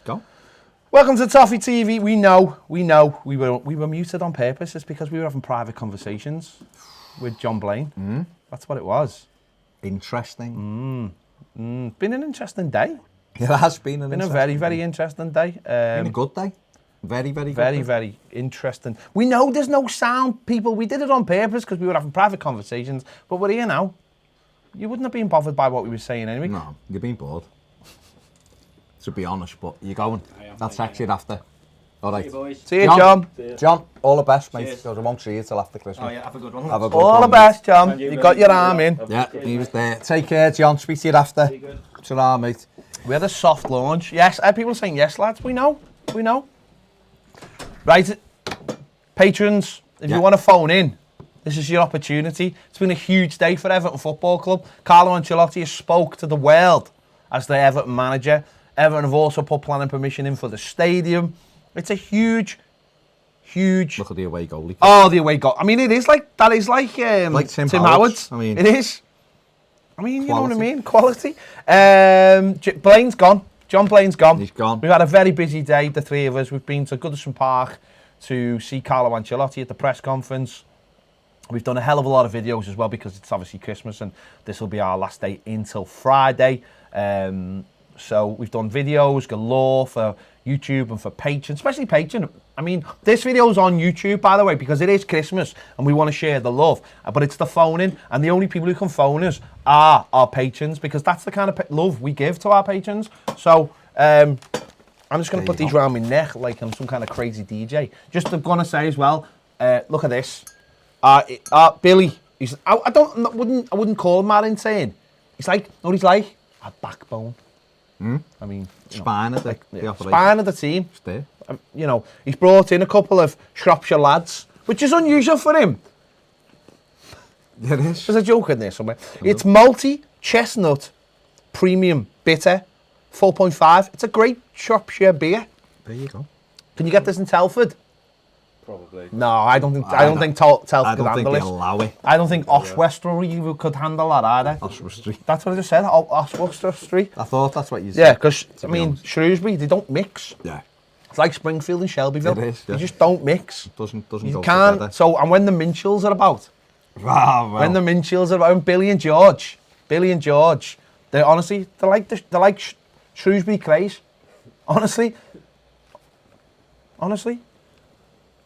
Go. Welcome to Toffee TV. We know we were muted on purpose. It's because we were having private conversations with John Blaine. That's what it was. Interesting. Been an interesting day. It has been a very, very interesting day. Been a good day. Very, very good Very, day. very interesting. We know there's no sound, people. We did it on purpose because we were having private conversations, but we're here now. You wouldn't have been bothered by what we were saying anyway. No, you've been bored. To be honest, but you're going. That's actually after. All right. See you, boys. See you, John. John, all the best, mate. Cheers. Because I won't see you till after Christmas. Oh yeah, have a good one. Have a good All one, the mate. best, John. And You got your arm in. Yeah, he was there. Take care, John. Speak to you after. Be good. Ta-ra, mate. We had a soft launch. Yes, people are saying yes, lads. We know. Right, patrons, if you want to phone in, this is your opportunity. It's been a huge day for Everton Football Club. Carlo Ancelotti has spoke to the world as the Everton manager. Everton have also put planning permission in for the stadium. It's a huge. Look at the away goalie. Oh, the away goal. I mean, that is like Tim Howard's. I mean, it is. I mean, you know what I quality. mean? Quality. Blaine's gone. John Blaine's gone. He's gone. We've had a very busy day, the three of us. We've been to Goodison Park to see Carlo Ancelotti at the press conference. We've done a hell of a lot of videos as well because it's obviously Christmas and this will be our last day until Friday. So we've done videos galore for YouTube and for patrons, especially patron. I mean, this video is on YouTube, by the way, because it is Christmas and we want to share the love. But it's the phoning, and the only people who can phone us are our patrons because that's the kind of love we give to our patrons. So I'm just going to put these around my neck like I'm some kind of crazy DJ. Just I'm going to say as well, look at this. Billy, I wouldn't call him that insane. He's like, what he's like? A backbone. I mean, spine of the operation. Spine of the team. Stay. You know, he's brought in a couple of Shropshire lads, which is unusual for him. It is. There's a joke in there somewhere. It's malty, chestnut, premium, bitter, 4.5. It's a great Shropshire beer. There you go. Can you get this in Telford? Probably. No, I don't think Telford I could don't think handle they'll it. allow it. I don't think Oswestry could handle that either. Oswestry. That's what I just said. Oswestry. I thought that's what you said. Yeah, because I be mean honest. Shrewsbury, they don't mix. Yeah. It's like Springfield and Shelbyville. It is, yeah. They just don't mix. Doesn't You go can't. together. So, and when the Minshalls are about, when the Minshalls are about, and Billy and George, they're honestly, they're like Shrewsbury Craze. Honestly.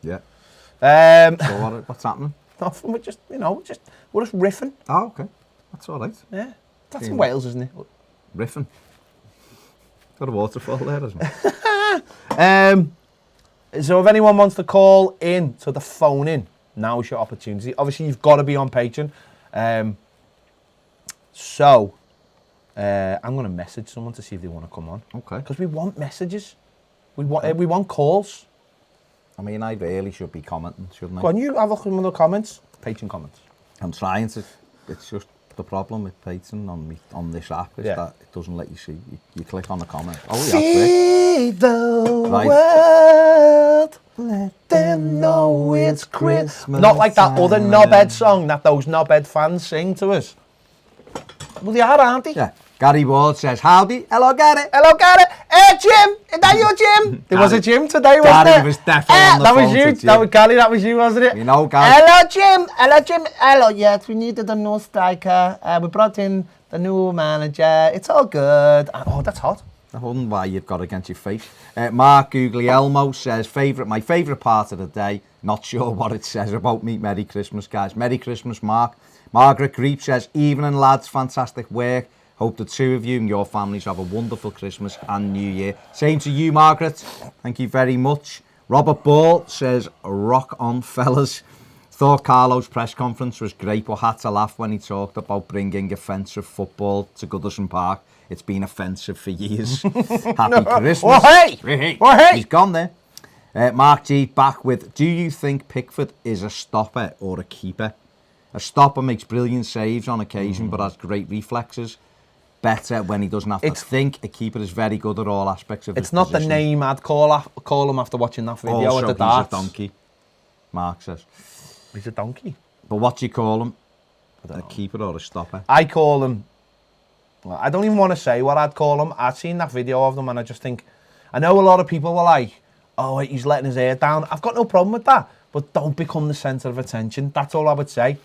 Yeah. So what's happening? nothing. We're just, we're just riffing. Oh, okay. That's all right. Yeah, that's in Wales, isn't it? Riffing. Got a waterfall there, isn't it? So if anyone wants to call in to the phone in, now's your opportunity. Obviously, you've got to be on Patreon. I'm going to message someone to see if they want to come on. Okay. Because we want messages. We want calls. I mean, I really should be commenting, shouldn't I? Go on, you have a look at the comments. Patreon comments. I'm trying to. It's just the problem with Patreon on this app is that it doesn't let you see. You click on the comment. Oh, yeah, Feed the Right. world. Let them know it's Christmas. Not like that other knobhead song that those knobhead fans sing to us. Well, they are, aren't they? Yeah. Gary Ward says, howdy, hello, Gary. Hello, Gary. Hey, Jim. Is that you, Jim? There was a Jim today, wasn't Gary there? was definitely on the that phone was you. to Jim. That was Gary. That was you, wasn't it? You know, Gary. Hello, Jim. Hello, Jim. Hello. Yes, we needed a new striker. We brought in the new manager. It's all good. Oh, that's hot. I wonder why you've got against your face. Mark Guglielmo says, my favourite part of the day. Not sure what it says about me. Merry Christmas, guys. Merry Christmas, Mark. Margaret Greep says, evening, lads. Fantastic work. Hope the two of you and your families have a wonderful Christmas and New Year. Same to you, Margaret. Thank you very much. Robert Ball says, rock on, fellas. Thought Carlo's press conference was great, but had to laugh when he talked about bringing offensive football to Goodison Park. It's been offensive for years. Happy Christmas. Oh, hey. He's gone there. Mark G back with, do you think Pickford is a stopper or a keeper? A stopper makes brilliant saves on occasion, but has great reflexes. Better when he doesn't have to think. A keeper is very good at all aspects of his It's not position. the name I'd call him after watching that video Also, at the darts. he's a donkey, Mark says. He's a donkey. But what do you call him? A keeper or a stopper? I call him... Well, I don't even want to say what I'd call him. I've seen that video of them and I just think... I know a lot of people were like, oh, he's letting his hair down. I've got no problem with that. But don't become the centre of attention. That's all I would say.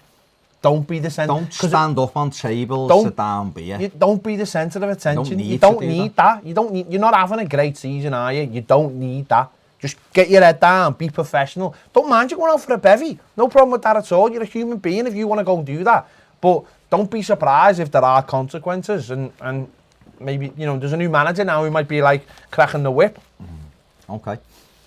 Don't be the centre. Don't stand up on tables, sit down beer. You don't be the centre of attention. You You don't need that. You don't need. You're not having a great season, are you? You don't need that. Just get your head down, be professional. Don't mind you going out for a bevy. No problem with that at all. You're a human being if you want to go and do that. But don't be surprised if there are consequences. And maybe, you know, there's a new manager now who might be like cracking the whip. Okay.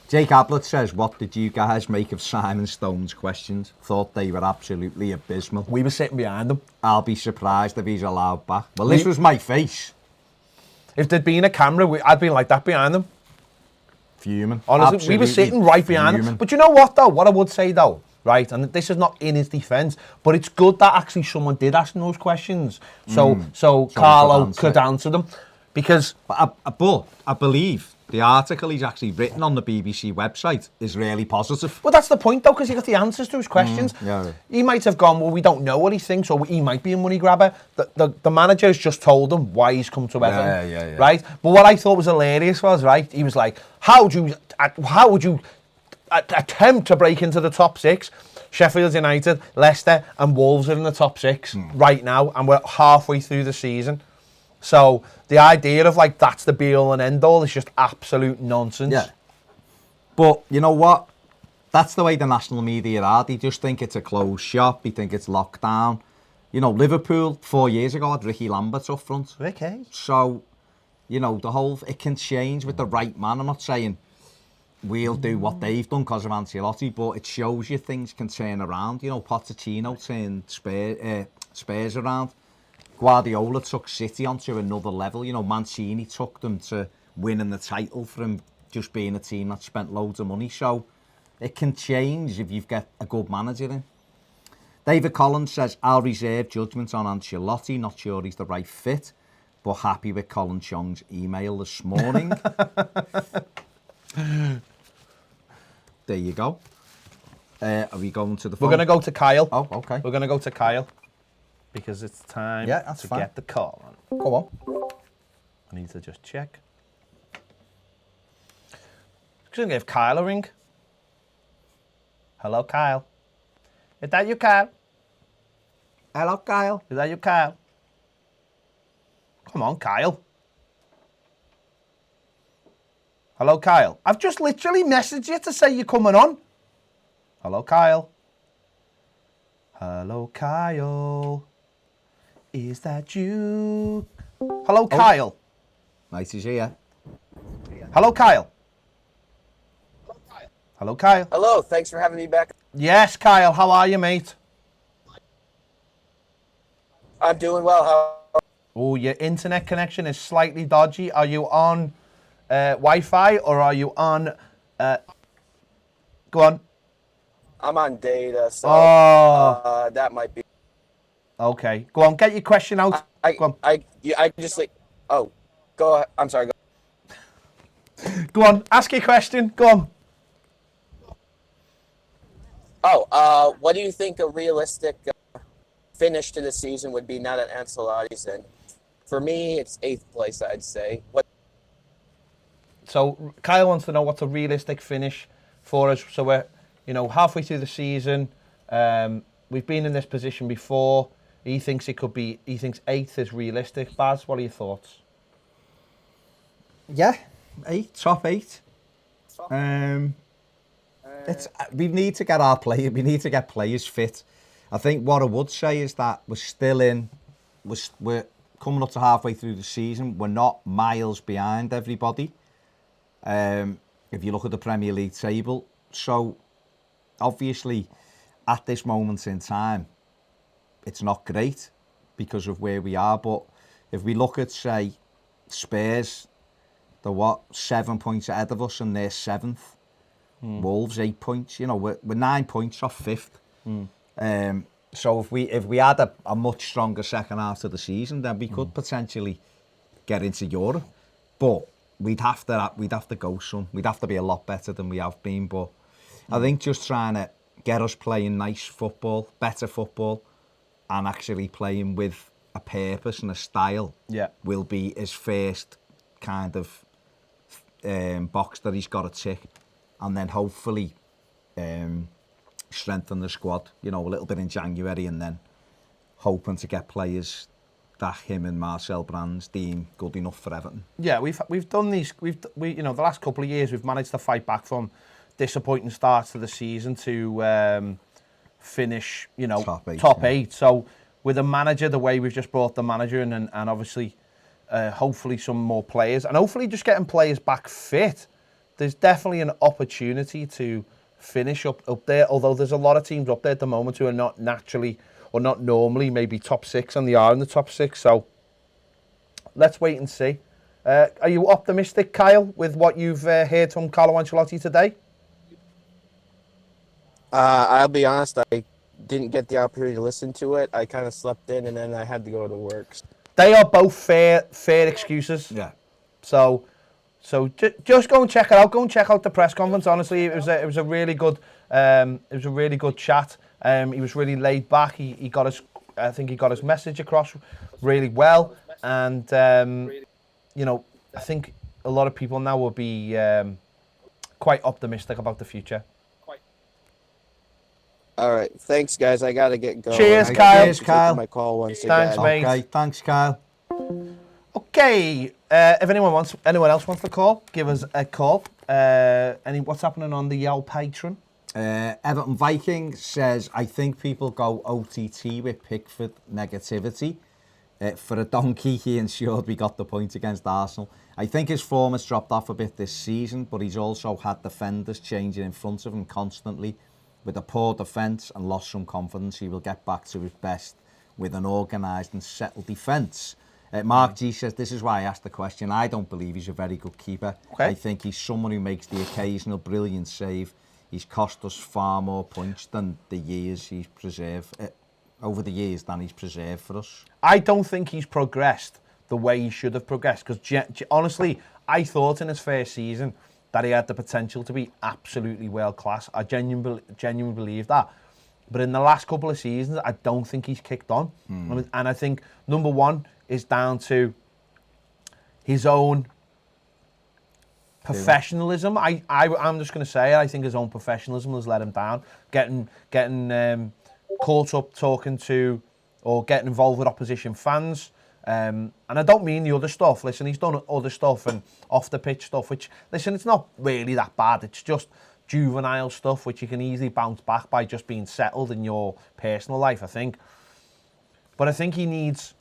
Jake Ablett says, what did you guys make of Simon Stone's questions? Thought they were absolutely abysmal. We were sitting behind them. I'll be surprised if he's allowed back. Well, this was my face. If there'd been a camera, I'd been like that behind them. Fuming. Honestly, Absolutely we were sitting right behind fuming. him. But you know what, though? What I would say, though, right, and this is not in his defence, but it's good that actually someone did ask him those questions. So Carlo could answer them. Because... But I believe the article he's actually written on the BBC website is really positive. Well, that's the point, though, because he got the answers to his questions. Yeah. He might have gone, well, we don't know what he thinks, or he might be a money grabber. The manager has just told him why he's come to Everton. Yeah. Right? But what I thought was hilarious was, right, he was like, how would you attempt to break into the top six? Sheffield United, Leicester and Wolves are in the top six right now, and we're halfway through the season. So the idea of like that's the be all and end all is just absolute nonsense. Yeah. But you know what? That's the way the national media are. They just think it's a closed shop. They think it's locked down. You know, Liverpool 4 years ago had Ricky Lambert up front. Okay. So, you know, it can change with the right man. I'm not saying we'll do what they've done because of Ancelotti, but it shows you things can turn around. You know, Pochettino turned Spurs around. Guardiola took City onto another level. You know, Mancini took them to winning the title from just being a team that spent loads of money. So it can change if you've got a good manager in. David Collins says, I'll reserve judgment on Ancelotti. Not sure he's the right fit, but happy with Colin Chong's email this morning. There you go. Are we going to the phone? We're going to go to Kyle. Oh, okay. We're going to go to Kyle because it's time to get the call on. Go on. I need to just check. I'm going to give Kyle a ring. Hello, Kyle. Is that you, Kyle? Hello, Kyle. Is that you, Kyle? Come on, Kyle. Hello, Kyle. I've just literally messaged you to say you're coming on. Hello, Kyle. Hello, Kyle. Is that you? Hello, Kyle. Nice to see you. Hello, Kyle. Hello, Kyle. Hello, thanks for having me back. Yes, Kyle. How are you, mate? I'm doing well. How? Oh, your internet connection is slightly dodgy. Are you on Wi-Fi or are you on... Go on. I'm on data, so that might be... Okay. Go on, get your question out. Go on. I just like... Oh, go ahead. I'm sorry. Go on, ask your question. Go on. What do you think a realistic finish to the season would be now that Ancelotti's in? For me, it's 8th place, I'd say. So Kyle wants to know what's a realistic finish for us. So we're, halfway through the season. We've been in this position before. He thinks 8th is realistic. Baz, what are your thoughts? Yeah, top 8. We need to get our players. We need to get players fit. I think what I would say is that we're coming up to halfway through the season. We're not miles behind everybody. If you look at the Premier League table, so obviously at this moment in time, it's not great because of where we are. But if we look at, say, Spurs, they're 7 points ahead of us and they're 7th. Wolves 8 points. We're 9 points off 5th. So if we had a much stronger second half of the season, then we could potentially get into Europe. But we'd have to go some. We'd have to be a lot better than we have been. But I think just trying to get us playing nice football, better football, and actually playing with a purpose and a style will be his first kind of box that he's got to tick, and then hopefully strengthen the squad, you know, a little bit in January, and then hoping to get players that him and Marcel Brands deem good enough for Everton. Yeah, we've done these. We you know, the last couple of years we've managed to fight back from disappointing starts to the season to finish, you know, top eight. So with a manager, the way we've just brought the manager in, and obviously hopefully some more players, and hopefully just getting players back fit, there's definitely an opportunity to finish up there. Although there's a lot of teams up there at the moment who are not naturally or not normally maybe top six, and they are in the top six. So let's wait and see. Are you optimistic, Kyle, with what you've heard from Carlo Ancelotti today? I'll be honest, I didn't get the opportunity to listen to it. I kind of slept in, and then I had to go to work. They are both fair excuses. Yeah. So just go and check it out. Go and check out the press conference. Honestly, it was a really good chat. He was really laid back. He got his message across really well, and you know, I think a lot of people now will be quite optimistic about the future. All right, thanks guys. I gotta get going. Cheers, Kyle. Cheers, Kyle. My call once Thanks, again. mate. Okay, thanks, Kyle. Okay, if anyone else wants to call, give us a call. What's happening on the Yell Patreon? Everton Viking says, I think people go OTT with Pickford negativity. For a donkey, he ensured we got the point against Arsenal. I think his form has dropped off a bit this season, but he's also had defenders changing in front of him constantly. With a poor defence and lost some confidence, he will get back to his best with an organised and settled defence. Mark G says, this is why I asked the question. I don't believe he's a very good keeper. Okay. I think he's someone who makes the occasional brilliant save. He's cost us far more points than the years he's preserved, over the years than he's preserved for us. I don't think he's progressed the way he should have progressed, because honestly, I thought in his first season that he had the potential to be absolutely world class. I genuinely believe that. But in the last couple of seasons, I don't think he's kicked on. And I think number one is down to his own professionalism. I'm just going to say it. I think his own professionalism has let him down. Getting caught up talking to or getting involved with opposition fans. And I don't mean the other stuff. Listen, he's done other stuff and off the pitch stuff, which, listen, it's not really that bad. It's just juvenile stuff, which you can easily bounce back by just being settled in your personal life, I think. But I think he needs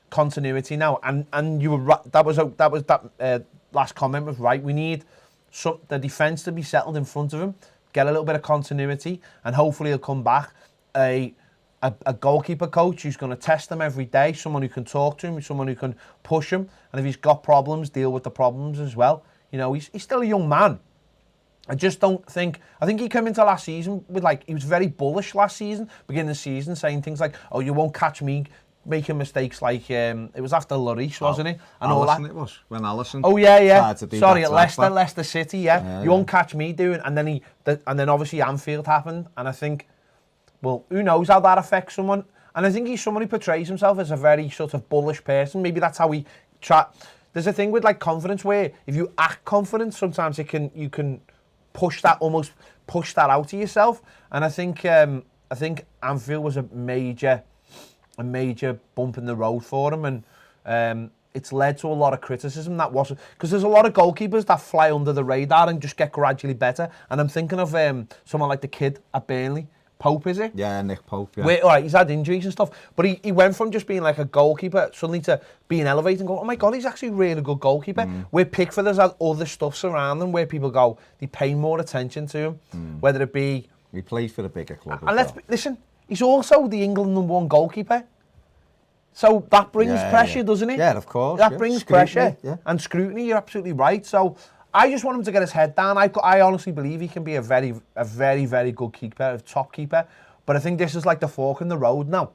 continuity now. And you were right. That last comment was right. We need the defence to be settled in front of him, get a little bit of continuity, and hopefully he'll come back a goalkeeper coach who's going to test him every day, someone who can talk to him, someone who can push him, and if he's got problems, deal with the problems as well. You know, he's still a young man. I think he came into last season with, like, he was very bullish last season, beginning of the season, saying things like, oh, you won't catch me making mistakes like, it was after Lloris, wasn't it? And all that. It was, when Alisson yeah. tried to do Sorry, that at Leicester City, yeah. You won't catch me doing, and then obviously Anfield happened, and I think, well, who knows how that affects someone. And I think he's someone who portrays himself as a very sort of bullish person. Maybe that's how he there's a thing with, like, confidence where if you act confident, sometimes you can push that out of yourself. And I think Anfield was a major bump in the road for him, and it's led to a lot of criticism. That wasn't because there's a lot of goalkeepers that fly under the radar and just get gradually better. And I'm thinking of someone like the kid at Burnley. Pope, is it? Yeah, Nick Pope, yeah. All right, he's had injuries and stuff, but he went from just being like a goalkeeper suddenly to being elevated and go, oh my God, he's actually a really good goalkeeper. Where Pickford has had other stuff surrounding him where people go, they pay more attention to him, whether it be... He plays for a bigger club. And listen, he's also the England #1 goalkeeper. So that brings pressure, doesnly? Yeah, of course. That brings pressure and scrutiny, you're absolutely right. So I just want him to get his head down. I honestly believe he can be a very, very good keeper, a top keeper. But I think this is like the fork in the road now.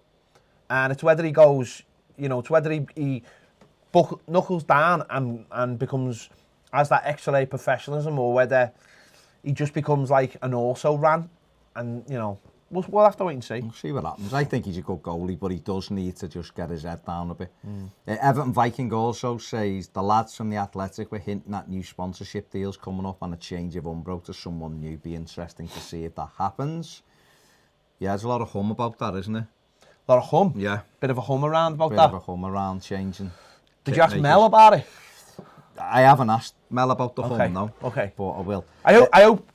And it's whether he goes, you know, it's whether he knuckles down and has that XLA professionalism, or whether he just becomes like an also-ran. And, you know, we'll have to wait and see. We'll see what happens. I think he's a good goalie, but he does need to just get his head down a bit. Everton Viking also says the lads from the Athletic were hinting at new sponsorship deals coming up and a change of Umbro to someone new. Be interesting to see if that happens. Yeah, there's a lot of hum about that, isn't there? A lot of hum? Yeah. Bit of a hum around about Bit that? of a hum around changing. Did you ask Mel about it? I haven't asked Mel about the hum, no. Okay. But I will. I hope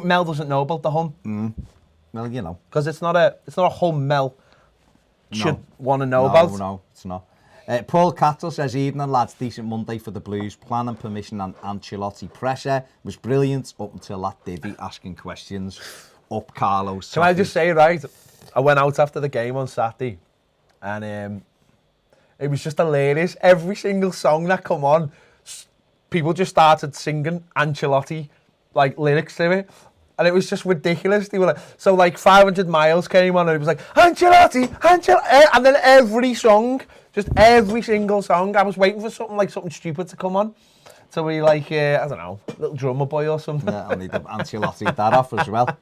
Mel doesn't know about the hum. Well, you know. Because it's not a hum Mel should want to know about. No, it's not. Paul Cattle says, evening lads, decent Monday for the Blues. Plan and permission and Ancelotti pressure was brilliant up until that divvy asking questions up Carlo's. Can I just say, right, I went out after the game on Saturday and it was just hilarious. Every single song that come on, people just started singing Ancelotti, like, lyrics to it. And it was just ridiculous. They were like, so like 500 Miles came on and it was like, Ancelotti, Ancelotti. And then every song, just every single song, I was waiting for something stupid to come on. So we like, I don't know, little drummer boy or something. Yeah, I need Ancelotti that off as well.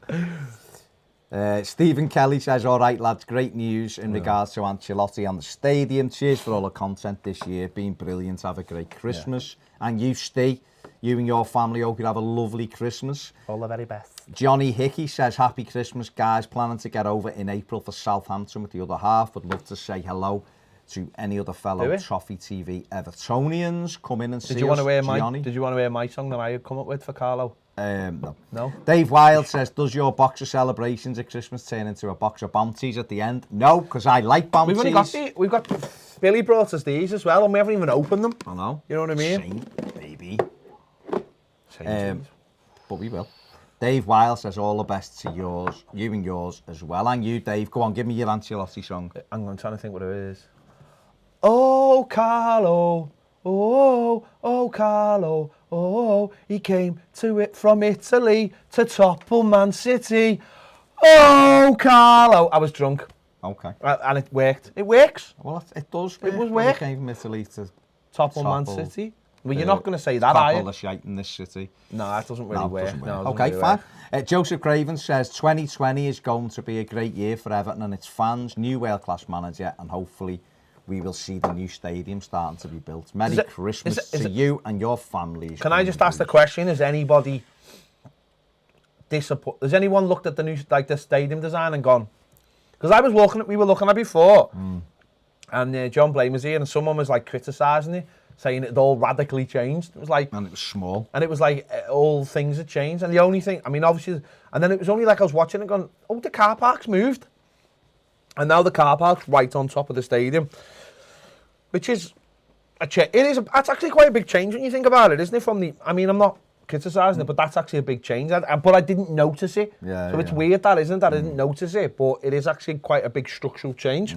Stephen Kelly says, all right, lads, great news in regards to Ancelotti and the stadium. Cheers for all the content this year. Been brilliant. Have a great Christmas. Yeah. And you, Steve, you and your family, hope you have a lovely Christmas. All the very best. Johnny Hickey says, happy Christmas, guys. Planning to get over in April for Southampton with the other half. Would love to say hello to any other fellow Toffee TV Evertonians. Come in and see us. Did you want to wear my song that I had come up with for Carlo? No. No? Dave Wilde says, does your box of celebrations at Christmas turn into a box of bounties at the end? No, because I like bounties. We've got Billy brought us these as well and we haven't even opened them. I know. You know what I mean? Shame, baby. But we will. Dave Wilde says, all the best to you and yours as well. And you, Dave. Go on, give me your Ancelotti song. I'm trying to think what it is. Oh, Carlo. Oh, Carlo. Oh, he came to it from Italy to topple Man City. Oh, Carlo. I was drunk. Okay. And it worked. It works. Well, it does work. It was work. He came from Italy to topple Man City. Well, you're not going to say that, are you? Topple the shite in this city. No, that doesn't really work. No, okay, really fine. Joseph Craven says, 2020 is going to be a great year for Everton and its fans. New world-class manager, and hopefully we will see the new stadium starting to be built. Merry Christmas to you and your families. Can I just ask the question? Is anybody disappointed? Has anyone looked at the stadium design and gone? Because we were looking at it before, and John Blame was here, and someone was like criticising it, saying it all radically changed. It was like, and it was small, and it was like all things had changed, and the only thing, I mean, obviously, and then it was only like I was watching it, going, oh, the car park's moved, and now the car park's right on top of the stadium, which is that's actually quite a big change when you think about it, isn't it? I mean, I'm not criticising it, but that's actually a big change. But I didn't notice it. So it's weird that, isn't it? I didn't notice it, but it is actually quite a big structural change.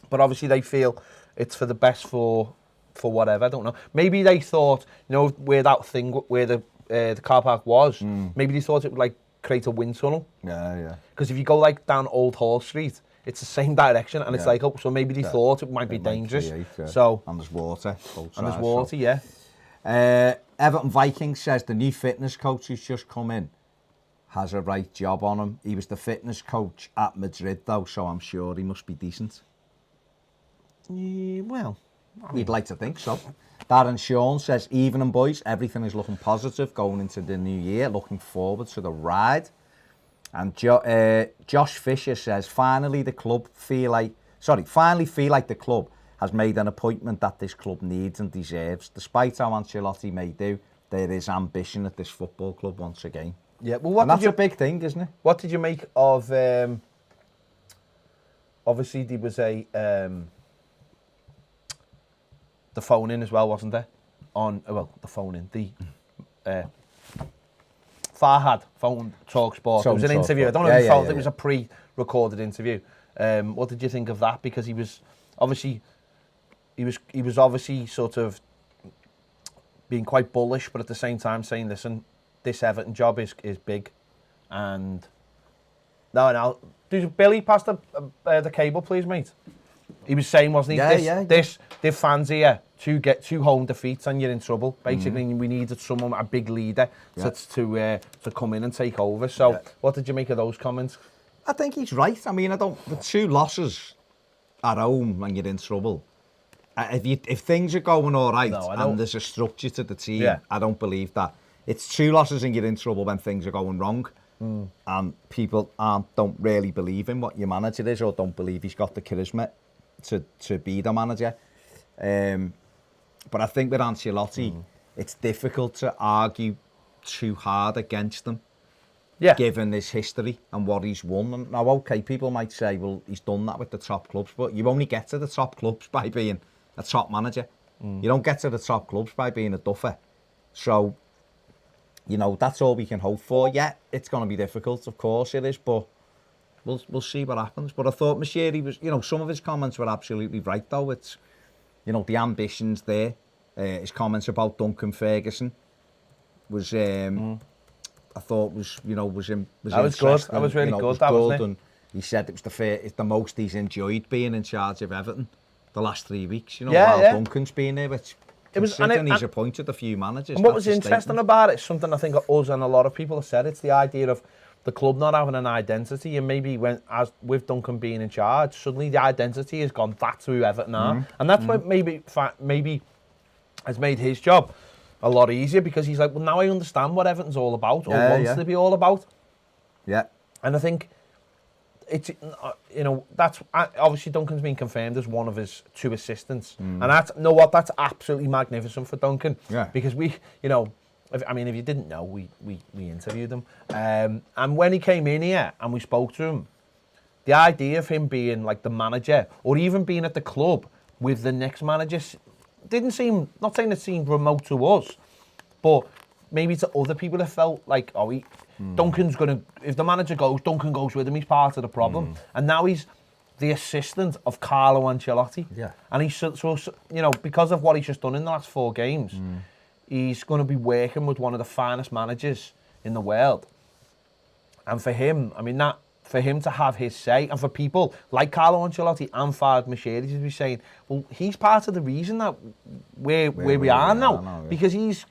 But obviously they feel it's for the best for whatever. I don't know. Maybe they thought, where the car park was, maybe they thought it would like create a wind tunnel. Yeah. Because if you go like down Old Hall Street, it's the same direction, and it's like, so maybe they thought it might be dangerous. So and there's water. Yeah. Everton Viking says the new fitness coach who's just come in has a right job on him. He was the fitness coach at Madrid though, so I'm sure he must be decent. Well, we'd like to think so. Darren Sean says, evening boys, everything is looking positive going into the new year. Looking forward to the ride. And Josh Fisher says, finally feel like the club has made an appointment that this club needs and deserves. Despite how Ancelotti may do, there is ambition at this football club once again. Yeah, well, that's a big thing, isn't it? What did you make of? Obviously, there was the phone in as well, wasn't there? The phone in Farhad phone Talk Sport. It was an interview. I don't know if you felt it was a pre-recorded interview. What did you think of that? Because he was obviously sort of being quite bullish, but at the same time saying, listen, this Everton job is big, and no. Billy, pass the cable, please, mate. He was saying, wasn't he? This fans here to get 2 home defeats and you're in trouble. Basically, we needed someone, a big leader, to come in and take over. So, what did you make of those comments? I think he's right. I mean, the 2 losses at home when you're in trouble. If things are going all right and there's a structure to the team, I don't believe that. It's 2 losses and you're in trouble when things are going wrong. And people don't really believe in what your manager is, or don't believe he's got the charisma to be the manager. But I think with Ancelotti, it's difficult to argue too hard against him, given his history and what he's won. And now, okay, people might say, well, he's done that with the top clubs, but you only get to the top clubs by being a top manager. You don't get to the top clubs by being a duffer. So, you know, that's all we can hope for. Yeah, it's going to be difficult, of course it is, but we'll see what happens. But I thought Moshiri was, you know, some of his comments were absolutely right, though. It's, you know, the ambitions there. His comments about Duncan Ferguson was, I thought was, you know, was good. That was really good. That was and he said it was the most he's enjoyed being in charge of Everton the last 3 weeks. You know, while Duncan's been there, which considering he's appointed a few managers. And what was interesting about it, something I think us and a lot of people have said, it's the idea of the club not having an identity, and maybe as with Duncan being in charge, suddenly the identity has gone. That's who Everton are, and that's what maybe has made his job a lot easier, because he's like, well, now I understand what Everton's all about, or wants to be all about. Yeah, and I think it's, you know, that's obviously Duncan's been confirmed as one of his 2 assistants, and that's, you know what, that's absolutely magnificent for Duncan, because we, you know, if you didn't know, we interviewed him, and when he came in here and we spoke to him, the idea of him being like the manager, or even being at the club with the next manager, didn't seem, not saying it seemed remote to us, but maybe to other people it felt like, Duncan's going to, if the manager goes, Duncan goes with him, he's part of the problem. And now he's the assistant of Carlo Ancelotti. Yeah. And he's, so you know, because of what he's just done in the last 4 games, he's going to be working with one of the finest managers in the world. And for him, I mean, that, for him to have his say, and for people like Carlo Ancelotti and Farhad Moshiri to be saying, well, he's part of the reason that where we are now, because he's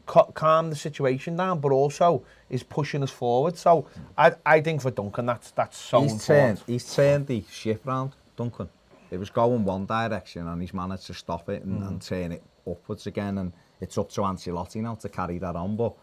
calmed the situation down, but also is pushing us forward. So I think for Duncan, that's so important. He's turned the ship round, Duncan. It was going one direction, and he's managed to stop it and turn it upwards again. And it's up to Ancelotti now to carry that on. But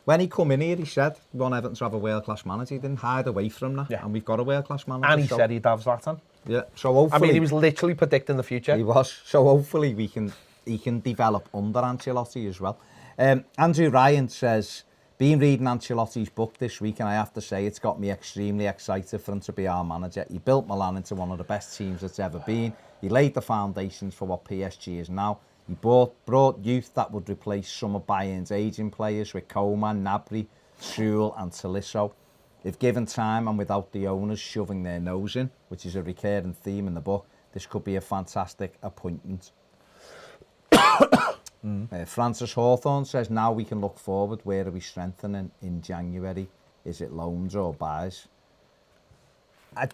when he come in here, he said we want Everton to have a world-class manager. He didn't hide away from that, and we've got a world-class manager. And he said he'd have Zlatan. Yeah, so hopefully... I mean, he was literally predicting the future. He was. So hopefully he can develop under Ancelotti as well. Andrew Ryan says, been reading Ancelotti's book this week, and I have to say it's got me extremely excited for him to be our manager. He built Milan into one of the best teams it's ever been. He laid the foundations for what PSG is now. He brought youth that would replace some of Bayern's aging players with Koeman, Gnabry, Sewell and Tolisso. If given time and without the owners shoving their nose in, which is a recurring theme in the book, this could be a fantastic appointment. Francis Hawthorne says, now we can look forward. Where are we strengthening in January? Is it loans or buys? I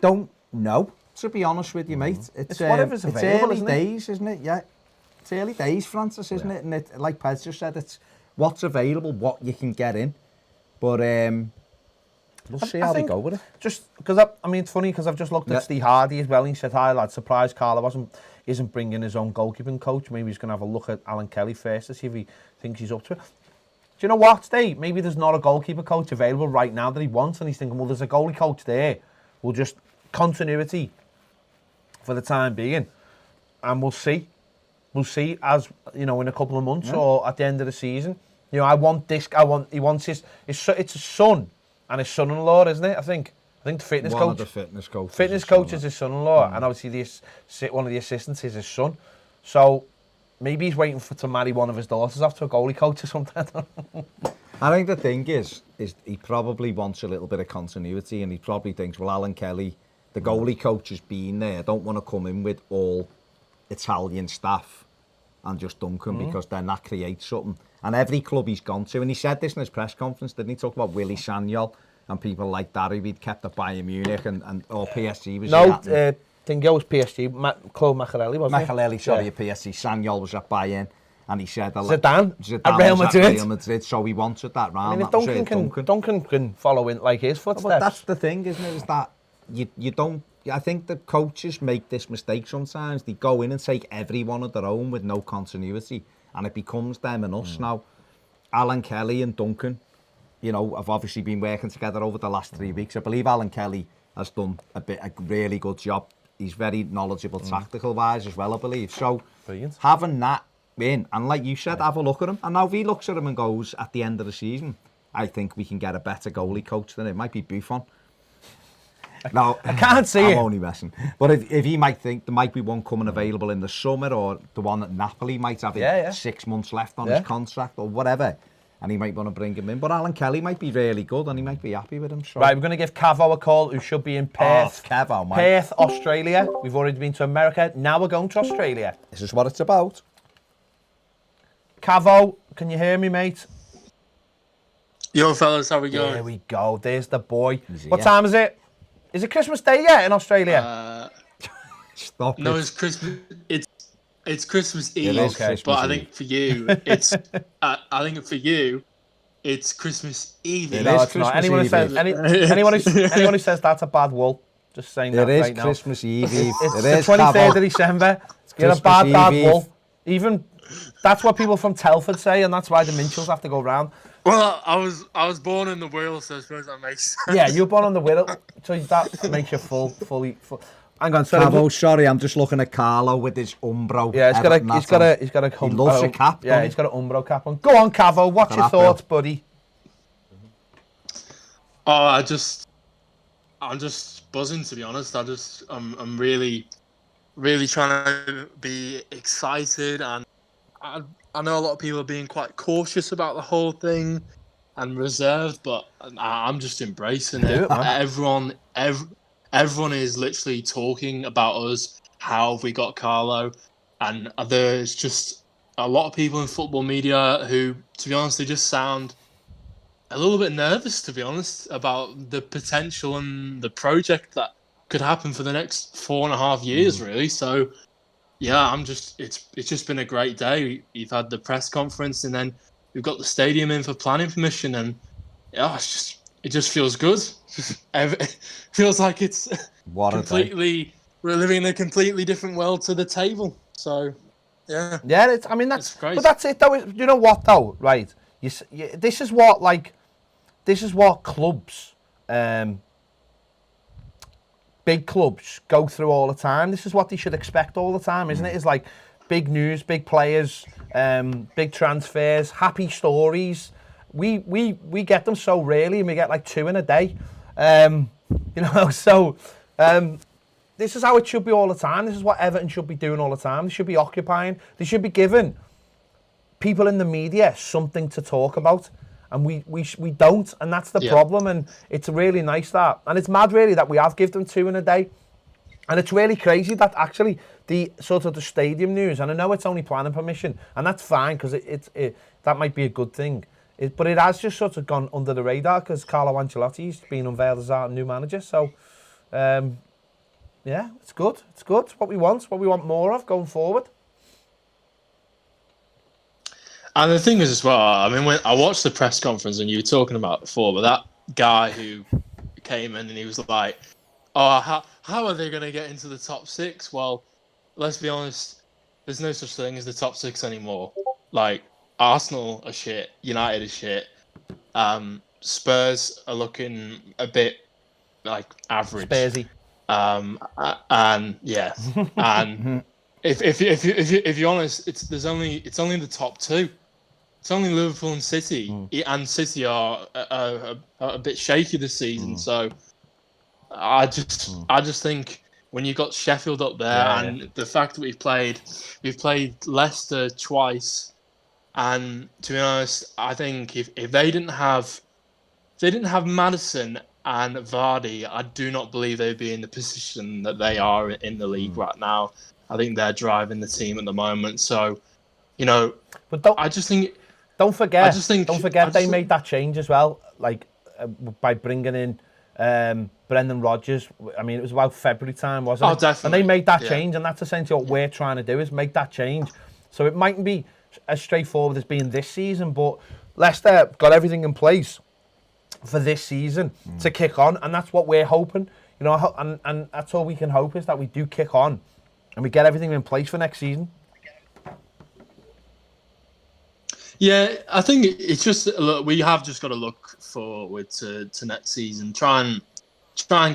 don't know, to be honest with you, mate. It's whatever's available, it's early days, isn't it? Yeah. It's early days, Francis, isn't it? And it, like Pez just said, it's what's available, what you can get in. But we'll see how they go with it. Just because, I mean, it's funny because I've just looked at Steve Hardy as well. And he said, hi, lad, surprised Carlo isn't bringing his own goalkeeping coach. Maybe he's going to have a look at Alan Kelly first to see if he thinks he's up to it. Do you know what, Steve? Maybe there's not a goalkeeper coach available right now that he wants, and he's thinking, well, there's a goalie coach there. We'll just continuity for the time being, and we'll see. We'll see, as you know, in a couple of months or at the end of the season. You know, he wants his it's his son and his son-in-law, isn't it? I think the fitness coach. One of the fitness coaches. Fitness coach is his son-in-law, and obviously one of the assistants is his son. So maybe he's waiting to marry one of his daughters off to a goalie coach or something. I think the thing is he probably wants a little bit of continuity, and he probably thinks, well, Alan Kelly, the goalie coach, has been there. I don't want to come in with all Italian staff and just Duncan because then that creates something. And every club he's gone to, and he said this in his press conference, didn't he? Talk about Willy Sagnol and people like that who he'd kept at Bayern Munich and or PSG was Dingo was PSG, Claude Macharelli, wasn't Macharelli, sorry, at PSG. Sagnol was at Bayern. and he said Zidane Zidane at Real was Madrid. At Real Madrid, so he wanted that round. I mean, if that was Duncan can follow in like his footsteps. But that's the thing, isn't it? Is that you don't. I think the coaches make this mistake sometimes. They go in and take everyone of their own with no continuity, and it becomes them and us now. Alan Kelly and Duncan, you know, have obviously been working together over the last 3 weeks. I believe Alan Kelly has done a really good job. He's very knowledgeable tactical wise as well, I believe. So brilliant. Having that in, and like you said, have a look at him. And now if he looks at him and goes, at the end of the season, I think we can get a better goalie coach than it might be Buffon. No, I can't see I'm it. only messing. But if he might think there might be one coming available in the summer, or the one at Napoli might have 6 months left on his contract or whatever, and he might want to bring him in. But Alan Kelly might be really good and he might be happy with him. So. Right, we're going to give Cavo a call, who should be in Perth. Cavo, mate. Perth, Australia. We've already been to America. Now we're going to Australia. This is what it's about. Cavo, can you hear me, mate? Yo, fellas, how we going? There we go. There's the boy. Is What it? time is it? Is it Christmas Day yet in Australia? Stop No, it. it's Christmas. It's Christmas Eve. is Christmas but I Eve. think for you, it's. I think for you, it's Christmas Eve. It No, is it's not. Christmas Anyone who Eve, says Eve. anyone who says that's a bad wool. Just saying that It is right now. Christmas Eve. It's It the is 23rd Cavo. of December. You're a Christmas bad Eve. wool. Even that's what people from Telford say, and that's why the Minshalls have to go round. Well, I was born in the Wirral, so I suppose that makes sense. Yeah, you were born on the Wirral, so that makes you fully. Hang on, sorry. Cavo, sorry, I'm just looking at Carlo with his Umbro. Yeah, he's got a He loves a cap, Yeah, doesn't he's got an Umbro cap on. Go on, Cavo. What's your Cap, thoughts, buddy? Oh, I'm just buzzing, to be honest. I'm really trying to be excited, and I know a lot of people are being quite cautious about the whole thing and reserved, but I'm just embracing it. Everyone is literally talking about us. How have we got Carlo? And there's just a lot of people in football media who, to be honest, they just sound a little bit nervous, to be honest, about the potential and the project that could happen for the next 4.5 years, really. So, yeah, it's just been a great day. You've had the press conference, and then we've got the stadium in for planning permission, and yeah, it just feels good. It feels like it's completely, we're living in a completely different world to the table. So, yeah. Yeah, that's great. But that's it, though. You know what, though, right? This is what clubs, big clubs, go through all the time. This is what they should expect all the time, isn't it? It's like big news, big players, big transfers, happy stories. We get them so rarely, and we get like 2 in a day. This is how it should be all the time. This is what Everton should be doing all the time. They should be occupying. They should be giving people in the media something to talk about, and we don't, and that's the problem. And it's really nice that, and it's mad really that we have given them 2 in a day, and it's really crazy that actually the sort of the stadium news, and I know it's only planning permission, and that's fine because that might be a good thing. But it has just sort of gone under the radar because Carlo Ancelotti's been unveiled as our new manager. So, yeah, it's good. It's good. It's what we want more of going forward. And the thing is as well, I mean, when I watched the press conference and you were talking about it before, but that guy who came in and he was like, oh, how are they going to get into the top 6? Well, let's be honest, there's no such thing as the top 6 anymore. Like, Arsenal are shit, United are shit, Spurs are looking a bit like average. Spursy. And yeah, and if you're honest, it's only the top 2. It's only Liverpool and City, and City are a bit shaky this season. So I just think when you've got Sheffield up there, and the fact that we've played Leicester twice. And to be honest, I think if they didn't have Maddison and Vardy, I do not believe they'd be in the position that they are in the league right now. I think they're driving the team at the moment. So, you know, but don't forget they made that change as well, like by bringing in Brendan Rodgers. I mean, it was about February time, wasn't it? Oh, definitely. And they made that change, and that's essentially what we're trying to do, is make that change. So it mightn't be as straightforward as being this season, but Leicester got everything in place for this season to kick on, and that's what we're hoping. You know, and that's all we can hope is that we do kick on and we get everything in place for next season. Yeah, I think it's just look. We have just got to look forward to next season. Try and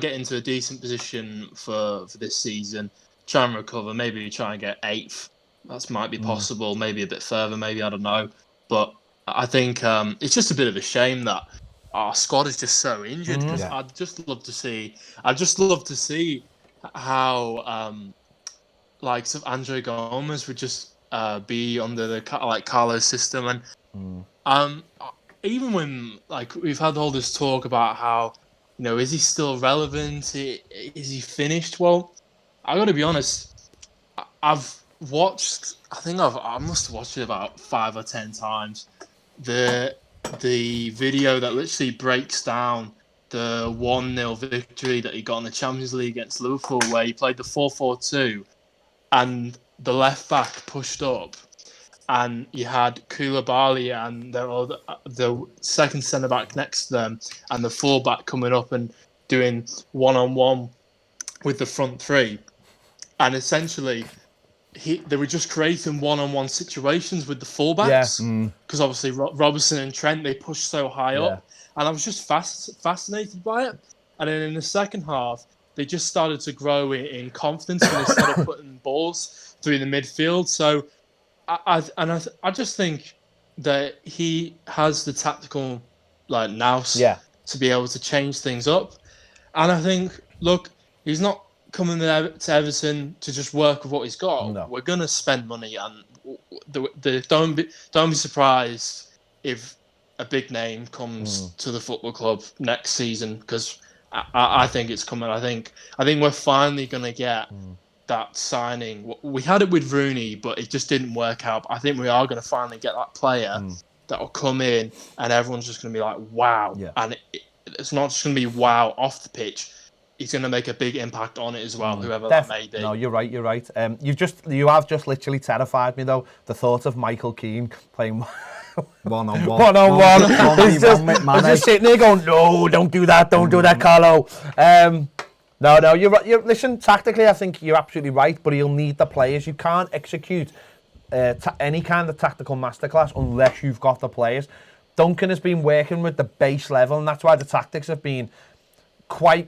get into a decent position for this season. Try and recover. Maybe try and get 8th. That might be possible. Maybe a bit further. Maybe I don't know. But I think it's just a bit of a shame that our squad is just so injured. Because I'd just love to see. How likes of Andre Gomez would just be under the Carlo's system, and even when we've had all this talk about how is he still relevant? Is he finished? Well, I got to be honest. I've watched. I must have watched it about 5 or 10 times. The video that literally breaks down the 1-0 victory that he got in the Champions League against Liverpool, where he played the 4-4-2, and the left back pushed up, and you had Koulibaly and the second centre back next to them, and the full back coming up and doing 1-on-1 with the front three, and essentially they were just creating 1-on-1 situations with the fullbacks because obviously Robertson and Trent, they pushed so high up, and I was just fascinated by it. And then in the second half, they just started to grow in confidence when they started putting balls through the midfield. So I just think that he has the tactical nous to be able to change things up. And I think, look, he's not coming to Everton to just work with what he's got. No. We're going to spend money, and don't be surprised if a big name comes to the football club next season, because I think it's coming. I think we're finally going to get that signing. We had it with Rooney, but it just didn't work out. I think we are going to finally get that player that will come in, and everyone's just going to be like, wow. Yeah. And it's not just going to be wow off the pitch. He's going to make a big impact on it as well, whoever that may be. No, you're right. You have just literally terrified me, though. The thought of Michael Keane playing one-on-one. He's just sitting there going, no, don't do that, Carlo. No, you're right. Listen, tactically, I think you're absolutely right, but he'll need the players. You can't execute any kind of tactical masterclass unless you've got the players. Duncan has been working with the base level, and that's why the tactics have been quite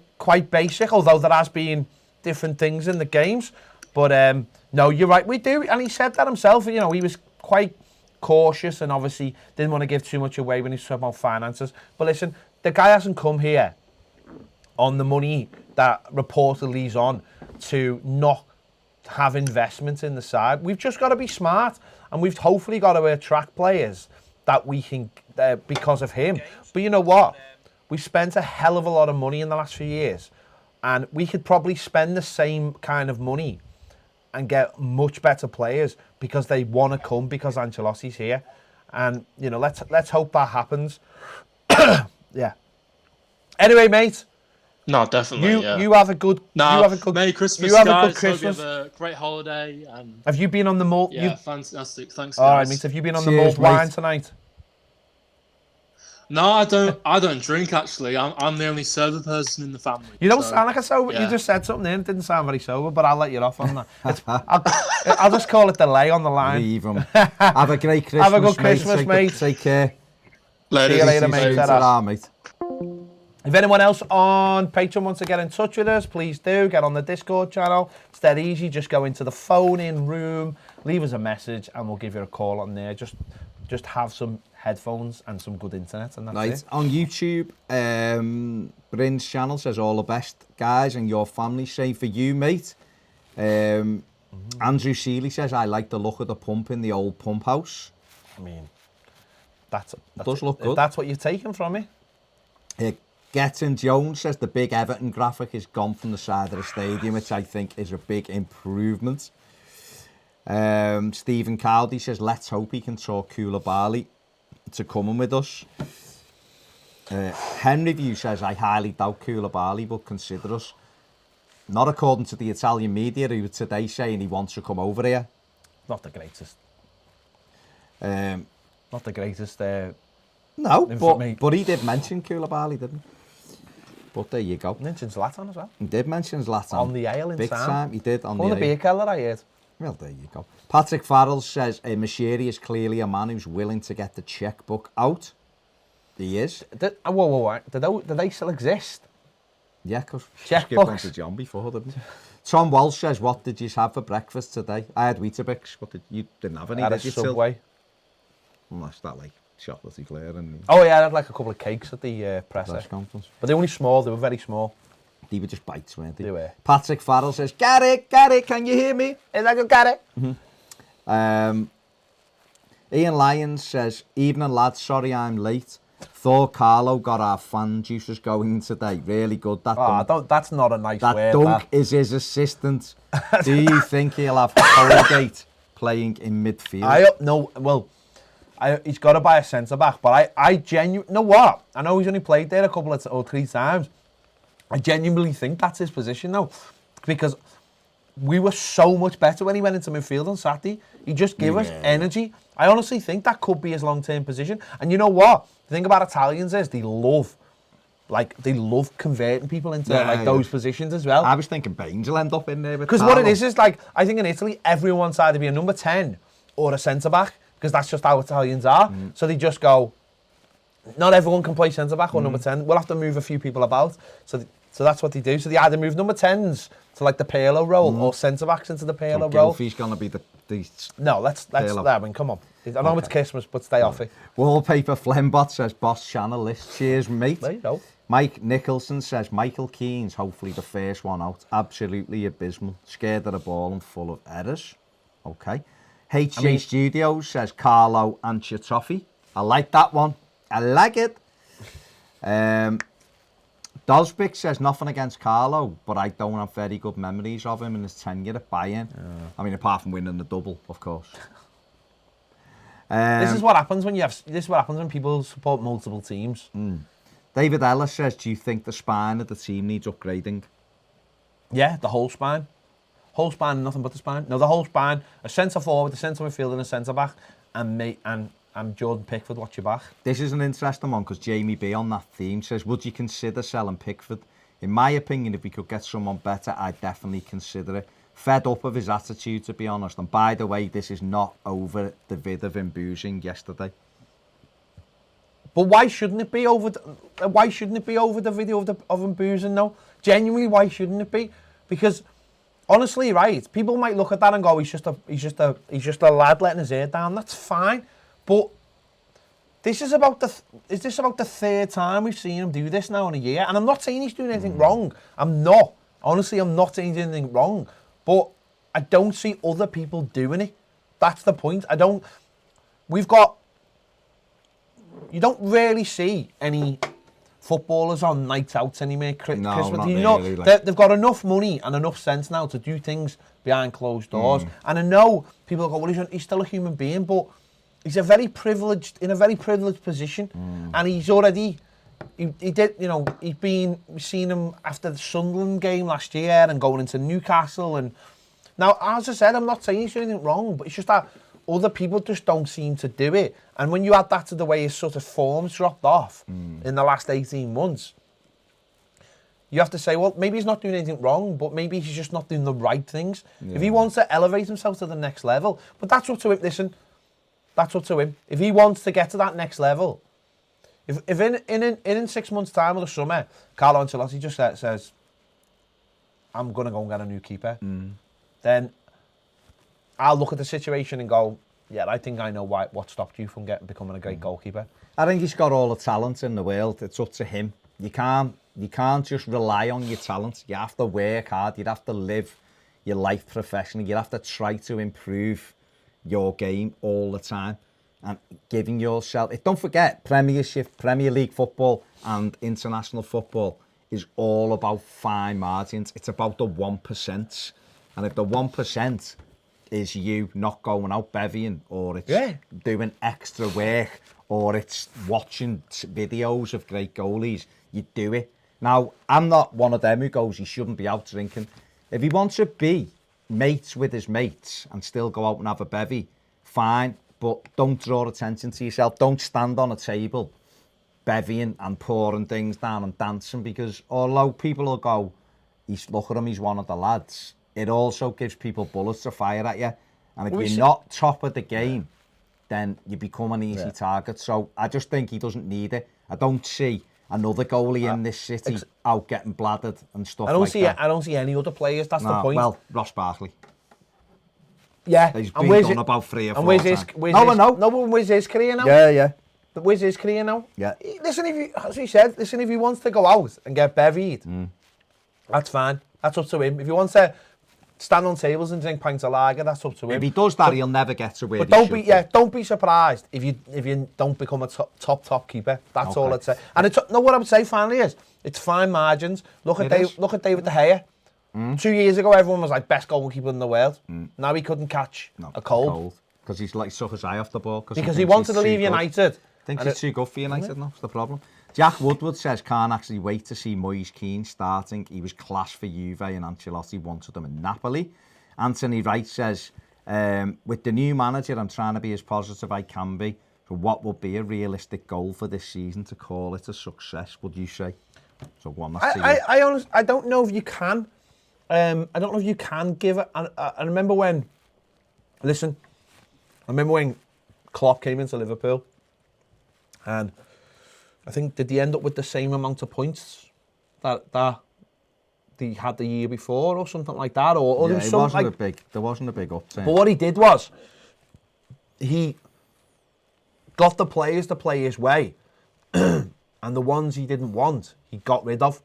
basic, although there has been different things in the games. But no, you're right, we do. And he said that himself. He was quite cautious and obviously didn't want to give too much away when he's talking about finances. But listen, the guy hasn't come here on the money that reportedly he's on to not have investment in the side. We've just got to be smart, and we've hopefully got to attract players that we can because of him. But you know what? We spent a hell of a lot of money in the last few years, and we could probably spend the same kind of money and get much better players because they want to come because Ancelotti's here. And let's hope that happens. Yeah. Anyway, mate. No, definitely. You have a good. Merry Christmas, guys. Good Christmas. Hope you have a great holiday. And have you been on the malt? Yeah, fantastic. Thanks, guys. All right, mate. Have you been on the malt wine tonight? No, I don't drink, actually. I'm the only sober person in the family. You don't sound like a sober. Yeah. You just said something there. It didn't sound very sober, but I'll let you off on that. I'll just call it delay on the line. Leave them. Have a great Christmas, Have a good Christmas, mate. Take care. See you later, mate. Mate. If anyone else on Patreon wants to get in touch with us, please do. Get on the Discord channel. It's dead easy. Just go into the phone-in room, leave us a message, and we'll give you a call on there. Just have some headphones and some good internet, and that's it. On YouTube, Bryn's channel says all the best, guys, and your family. Same for you, mate. Andrew Seeley says, I like the look of the pump in the old pump house. I mean, that does look good. That's what you've taken from me. Getton Jones says the big Everton graphic is gone from the side of the stadium, which I think is a big improvement. Stephen Cowdy says, let's hope he can talk Koulibaly to coming with us. Henry View says, I highly doubt Koulibaly will consider us. Not according to the Italian media, who were today saying he wants to come over here. Not the greatest. Not the greatest. No, Information. but he did mention Koulibaly, didn't he? But there you go. Mentioned Zlatan as well. He did mention Zlatan. On the ale in Big town. time, he did on the the beer ale. keller, I heard. Well, there you go. Patrick Farrell says, Mashiri is clearly a man who's willing to get the checkbook out. He is. Whoa. Do they still exist? Yeah, because Checkbooks. on to John before, didn't he? Tom Walsh says, what did you have for breakfast today? I had Weetabix. You didn't have any, At a did you? Subway. Unless that, like, chocolatey flare and Oh yeah, I had like a couple of cakes at the presser. press conference. But they were only small, they were very small. They were just bites, weren't they? They were. Patrick Farrell says, Gary, can you hear me? Is that good, Gary? Ian Lyons says, evening lads, sorry I'm late. Thought Carlo got our fan juices going today. Really good. That dunk, That's not a nice that word. dunk is his assistant. Do you think he'll have Holgate playing in midfield? He's got to buy a centre-back, but I genuinely... know what? I know he's only played there a couple of or 3 times. I genuinely think that's his position now. Because we were so much better when he went into midfield on Saturday. He just gave us energy. I honestly think that could be his long-term position. And you know what? The thing about Italians is they love converting people into those positions as well. I was thinking Baines will end up in there with Because what it is like, I think in Italy, everyone's either be a number 10 or a centre-back, because that's just how Italians are. So they just go, not everyone can play centre-back or number 10. We'll have to move a few people about. So that's what they do. So they either move number 10s to like the Pirlo role or centre-backs into the Pirlo role. Gylfi's going to be the No, let's I mean, come on. I know it's Christmas, but stay off it. Wallpaper Flembot says, boss channel list. Cheers, mate. There you go. Mike Nicholson says, Michael Keane's hopefully the first one out. Absolutely abysmal. Scared of the ball and full of errors. Okay. HJ Studios says, Carlo and Toffee. I like that one. I like it. Dosbick says, nothing against Carlo, but I don't have very good memories of him in his tenure at Bayern. I mean, apart from winning the double, of course. This is what happens when people support multiple teams. David Ellis says, do you think the spine of the team needs upgrading? Yeah, the whole spine. Whole spine, nothing but the spine. No, the whole spine. A centre forward, a centre midfield, and a centre back, and Jordan Pickford, watch your back. This is an interesting one because Jamie B on that theme says, would you consider selling Pickford? In my opinion, if we could get someone better, I'd definitely consider it. Fed up of his attitude, to be honest. And by the way, this is not over the vid of him boozing yesterday. But why shouldn't it be over? Why shouldn't it be over the video of him boozing? No, genuinely, why shouldn't it be? Because honestly, right, people might look at that and go, he's just a lad letting his hair down. That's fine, but this is about the third time we've seen him do this now in a year. And I'm not saying he's doing anything wrong. I'm not. Honestly, I'm not saying he's doing anything wrong. But I don't see other people doing it. That's the point. You don't really see any footballers on nights out anymore. Christmas. Not You know, really, like... they've got enough money and enough sense now to do things behind closed doors. And I know people go, well, he's still a human being, but he's in a very privileged position, and he's already. He did, you know, we've seen him after the Sunderland game last year and going into Newcastle. And now, as I said, I'm not saying he's doing anything wrong, but it's just that other people just don't seem to do it. And when you add that to the way his sort of form's dropped off in the last 18 months, you have to say, well, maybe he's not doing anything wrong, but maybe he's just not doing the right things. Yeah. If he wants to elevate himself to the next level, but that's up to him. Listen, that's up to him. If he wants to get to that next level, if in 6 months' time or the summer, Carlo Ancelotti just says, I'm going to go and get a new keeper, then I'll look at the situation and go, yeah, I think I know what stopped you from becoming a great goalkeeper. I think he's got all the talent in the world. It's up to him. You can't just rely on your talent. You have to work hard. You have to live your life professionally. You have to try to improve your game all the time. And giving yourself... Don't forget, Premiership, Premier League football and international football is all about fine margins. It's about the 1%. And if the 1% is you not going out bevying, or it's doing extra work, or it's watching videos of great goalies, you do it. Now, I'm not one of them who goes, he shouldn't be out drinking. If he wants to be mates with his mates and still go out and have a bevy, fine. but don't draw attention to yourself. Don't stand on a table bevying and pouring things down and dancing, because although people will go, look at him, he's one of the lads, it also gives people bullets to fire at you. And if you're not top of the game, then you become an easy target. So I just think he doesn't need it. I don't see another goalie in this city out getting bladdered and stuff like that. I don't see any other players, that's the point. Well, Ross Barkley. Yeah. He's been done about 3 or 4 times. Where's his career now? Yeah. Where's his career now? Yeah. Listen, as he said, if he wants to go out and get bevied, that's fine. That's up to him. If he wants to stand on tables and drink pints of lager, that's up to him. If he does that, he'll never get to where but he should be. Don't be surprised if you don't become a top keeper. That's all I'd say. And what I would say finally is, it's fine margins. Look at David De Gea. 2 years ago, everyone was like, best goalkeeper in the world. Now he couldn't catch a cold. Because he's like suck his eye off the ball. Because he wanted to leave United. Thinks he's too good for United now, that's the problem. Jack Woodward says, can't actually wait to see Moise Keane starting. He was class for Juve and Ancelotti wanted him in Napoli. Anthony Wright says, with the new manager, I'm trying to be as positive I can be. So what would be a realistic goal for this season to call it a success, would you say? So one, I don't know if you can. I don't know if you can give it. I remember when Klopp came into Liverpool, and I think, did he end up with the same amount of points that he had the year before, or something like that? Or there wasn't a big upturn. But what he did was, he got the players to play his way, and the ones he didn't want, he got rid of.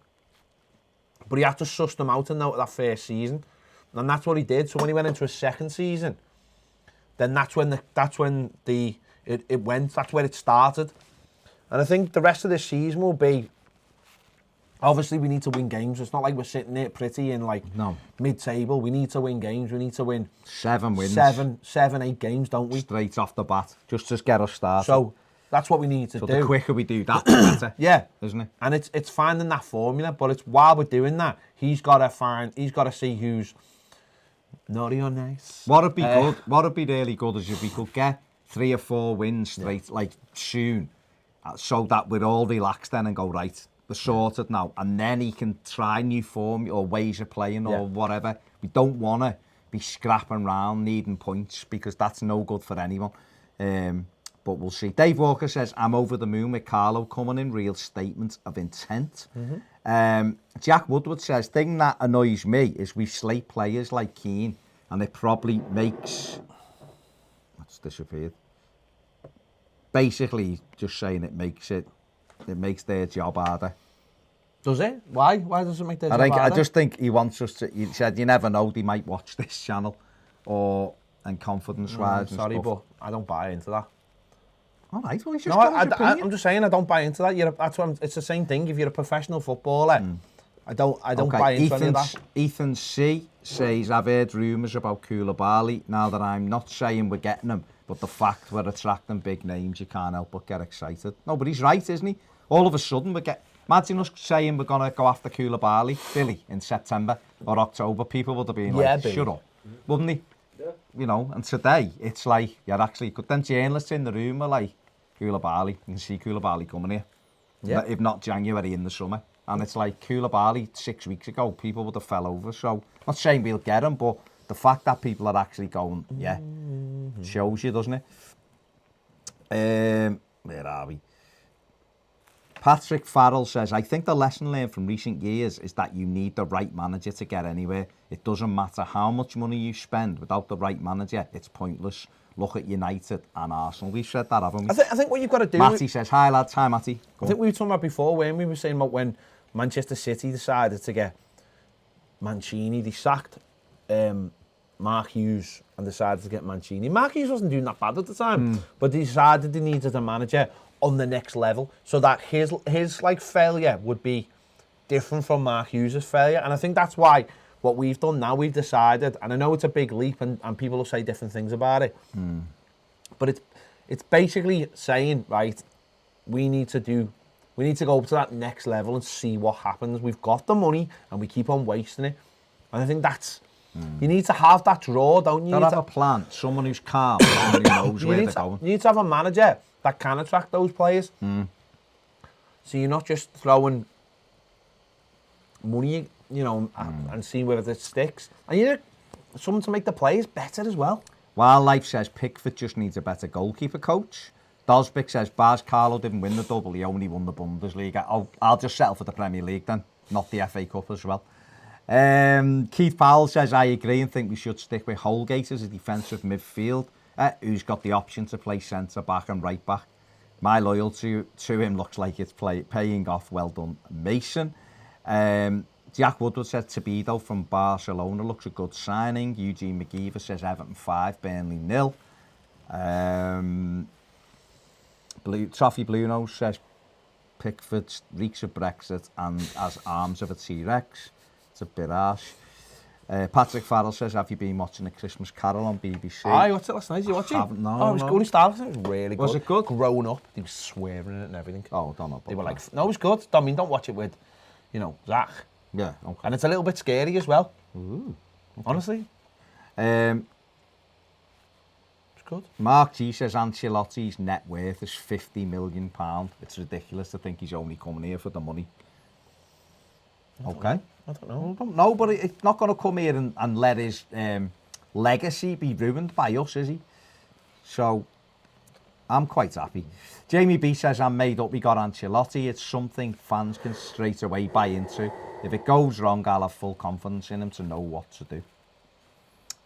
But he had to suss them out in that first season, and that's what he did. So when he went into his second season, then that's when it went. That's where it started. And I think the rest of this season will be, obviously we need to win games. It's not like we're sitting there pretty in mid-table. We need to win games. We need to win 7 wins. 8 games, don't we? Straight off the bat, just to get us started. So that's what we need to do. So the quicker we do that, the better. Yeah, isn't it? And it's finding that formula, but it's while we're doing that, he's got to see who's naughty or nice. What'd be good? What'd be really good is if we could get 3 or 4 wins straight, soon, so that we're all relaxed then and go, right, we're sorted now, and then he can try new form or ways of playing or whatever. We don't want to be scrapping around needing points, because that's no good for anyone. But we'll see. Dave Walker says, I'm over the moon with Carlo coming in, real statement of intent. Jack Woodward says, thing that annoys me is we slate players like Keane, and it probably makes... That's disappeared. Basically, just saying it makes their job harder. Does it? Why? Why does it make their job harder? I just think he wants us to... He said, you never know, they might watch this channel, and confidence-wise and sorry, stuff. but I don't buy into that. All right, well, he's just I'm just saying I don't buy into that. It's the same thing. If you're a professional footballer, I don't buy into any of that. Ethan C says, I've heard rumours about Koulibaly. Now that I'm not saying we're getting him, but the fact we're attracting big names, you can't help but get excited. No, but he's right, isn't he? All of a sudden, imagine us saying we're going to go after Koulibaly, Billy, in September or October. People would have been shut up, wouldn't he? Yeah. You know, and today, it's like, you're actually good. Then journalists in the room are like, Koulibaly, you can see Koulibaly coming here. Yeah. If not January, in the summer. And it's like Koulibaly 6 weeks ago, people would have fell over. So, not saying we'll get him, but the fact that people are actually going, shows you, doesn't it? Where are we? Patrick Farrell says, I think the lesson learned from recent years is that you need the right manager to get anywhere. It doesn't matter how much money you spend, without the right manager, it's pointless. Look at United and Arsenal. We've said that, haven't we? I think what you've got to do... Matty says, hi lads, hi Matty. I think we were talking about before, when we were saying about when Manchester City decided to get Mancini. They sacked Mark Hughes and decided to get Mancini. Mark Hughes wasn't doing that bad at the time, but they decided they needed a manager on the next level, so that his failure would be different from Mark Hughes' failure. And I think that's why what we've done now, we've decided, and I know it's a big leap and people will say different things about it, but it's basically saying, right, we need to go up to that next level and see what happens. We've got the money and we keep on wasting it. And I think that's You need to have that draw, don't you? They'll have a plan. Someone who's calm, someone who knows where they're going. You need to have a manager that can attract those players. So you're not just throwing money, and seeing whether it sticks. And you need someone to make the players better as well. Wildlife says Pickford just needs a better goalkeeper coach. Dosbick says Baz Carlo didn't win the double, he only won the Bundesliga. I'll just settle for the Premier League then, not the FA Cup as well. Keith Powell says, I agree and think we should stick with Holgate as a defensive midfield, who's got the option to play centre-back and right-back. My loyalty to him looks like it's paying off. Well done, Mason. Jack Woodward says Tobido from Barcelona looks a good signing. Eugene McGeever says Everton 5, Burnley 0. Toffee Blue Nose says Pickford reeks of Brexit and has arms of a T-Rex. It's a bit harsh. Patrick Farrell says, have you been watching A Christmas Carol on BBC? I watched it last night. Did you watch it? Haven't, no. Oh, it was good. It started. It was really good. Was it good? Grown up. They were swearing it and everything. Oh, I don't know. They were like, no, it was good. I mean, don't watch it with, Zach. Yeah, okay. And it's a little bit scary as well. Ooh, okay. Honestly. It's good. Mark G says Ancelotti's net worth is £50 million. It's ridiculous to think he's only coming here for the money. Okay. I don't know. I don't know, but it's not going to come here and let his legacy be ruined by us, is he? So, I'm quite happy. Jamie B says, I'm made up, we got Ancelotti. It's something fans can straight away buy into. If it goes wrong, I'll have full confidence in him to know what to do.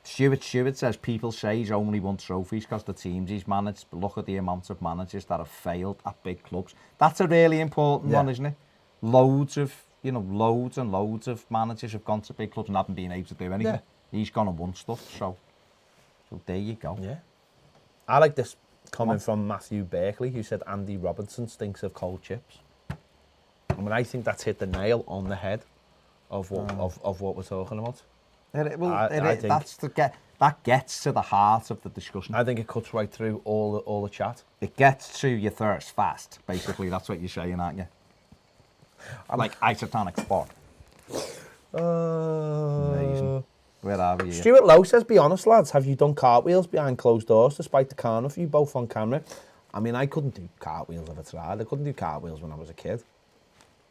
Stuart says, people say he's only won trophies because the teams he's managed, but look at the amount of managers that have failed at big clubs. That's a really important one, isn't it? Loads and loads of managers have gone to big clubs and haven't been able to do anything. Yeah. He's gone and won stuff, so there you go. Yeah. I like this comment from Matthew Berkeley, who said Andy Robertson stinks of cold chips. I mean, I think that's hit the nail on the head of what we're talking about. That gets to the heart of the discussion. I think it cuts right through all the chat. It gets to your thirst fast, basically. That's what you're saying, aren't you? Like isotonic sport. Amazing. Where are we here? Stuart Lowe says, be honest, lads, have you done cartwheels behind closed doors despite the calm of you both on camera? I mean, I couldn't do cartwheels if I tried. I couldn't do cartwheels when I was a kid.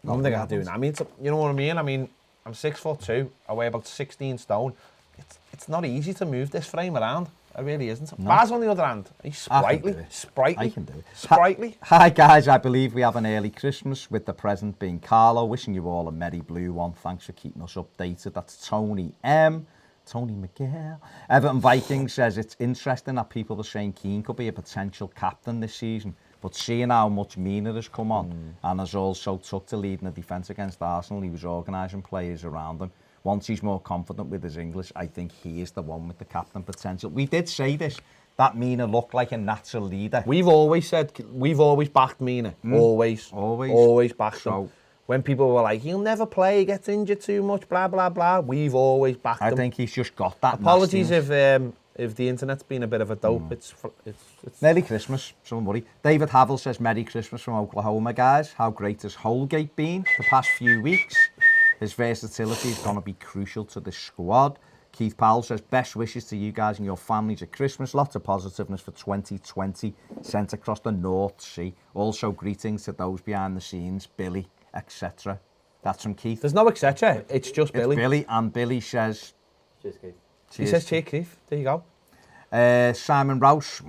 I don't think I do now. I mean, you know what I mean? I mean, I'm 6'2", I weigh about 16 stone. It's not easy to move this frame around. It really isn't. No. Baz, on the other hand, he's sprightly. I can do it. Sprightly. Hi guys, I believe we have an early Christmas with the present being Carlo. Wishing you all a merry blue one. Thanks for keeping us updated. That's Tony M. Tony McGill. Everton Vikings says it's interesting that people were saying Keane could be a potential captain this season, but seeing how much Mina has come on and has also took to leading the defence against Arsenal, he was organising players around him. Once he's more confident with his English, I think he is the one with the captain potential. We did say this, that Mina looked like a natural leader. We've always backed Mina. Always backed him. When people were like, he'll never play, he gets injured too much, blah, blah, blah, we've always backed him. I think he's just got that. Apologies if the internet's been a bit of a dope. It's Merry Christmas, don't worry. David Havel says, Merry Christmas from Oklahoma, guys. How great has Holgate been the past few weeks? His versatility is going to be crucial to the squad. Keith Powell says, best wishes to you guys and your families at Christmas. Lots of positiveness for 2020 sent across the North Sea. Also, greetings to those behind the scenes, Billy, etc. That's from Keith. There's no etc. It's just Billy. Billy, and Billy says... Cheers, Keith. He says, cheers, Keith. There you go. Simon Rouse,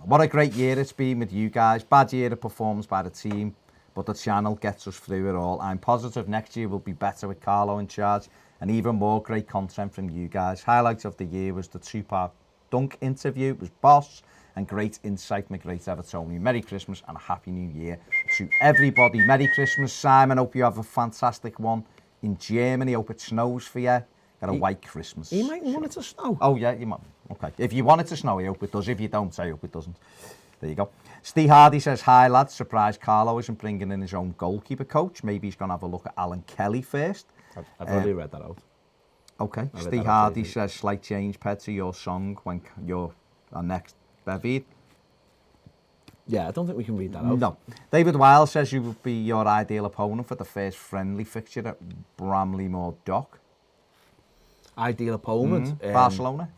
what a great year it's been with you guys. Bad year of performance by the team, but the channel gets us through it all. I'm positive next year will be better with Carlo in charge and even more great content from you guys. Highlight of the year was the 2-part Dunk interview. It was boss and great insight from a great Evertonian. Merry Christmas and a Happy New Year to everybody. Merry Christmas, Simon. Hope you have a fantastic one in Germany. Hope it snows for you. Got a white Christmas. He might want it to snow. Oh, yeah, you might. Okay. If you want it to snow, I hope it does. If you don't, I hope it doesn't. There you go. Steve Hardy says, hi, lads. Surprised Carlo isn't bringing in his own goalkeeper coach. Maybe he's going to have a look at Alan Kelly first. I've already read that out. Okay. Steve Hardy says, slight change, Ped, to your song when you're next, David. Yeah, I don't think we can read that out. No. David Weil says you would be your ideal opponent for the first friendly fixture at Bramley Moor Dock. ideal opponent. Barcelona,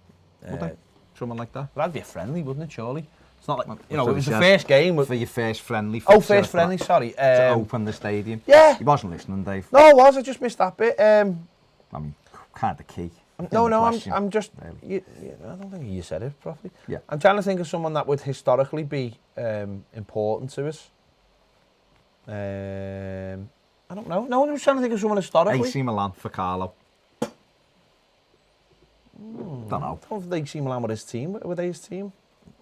would they? Something like that. That'd be a friendly, wouldn't it, surely? It's not like, you know, So it was the yeah, first game. For your first friendly. Oh, first friendly, sorry. To open the stadium. Yeah. He wasn't listening, Dave. No, I was. I just missed that bit. I mean, kind of key. I'm just. Really. I don't think you said it properly. Yeah. I'm trying to think of someone that would historically be important to us. I don't know. No, I'm just trying to think of someone historically. AC Milan for Carlo. Don't know. I don't think AC Milan were his team. Were they his team?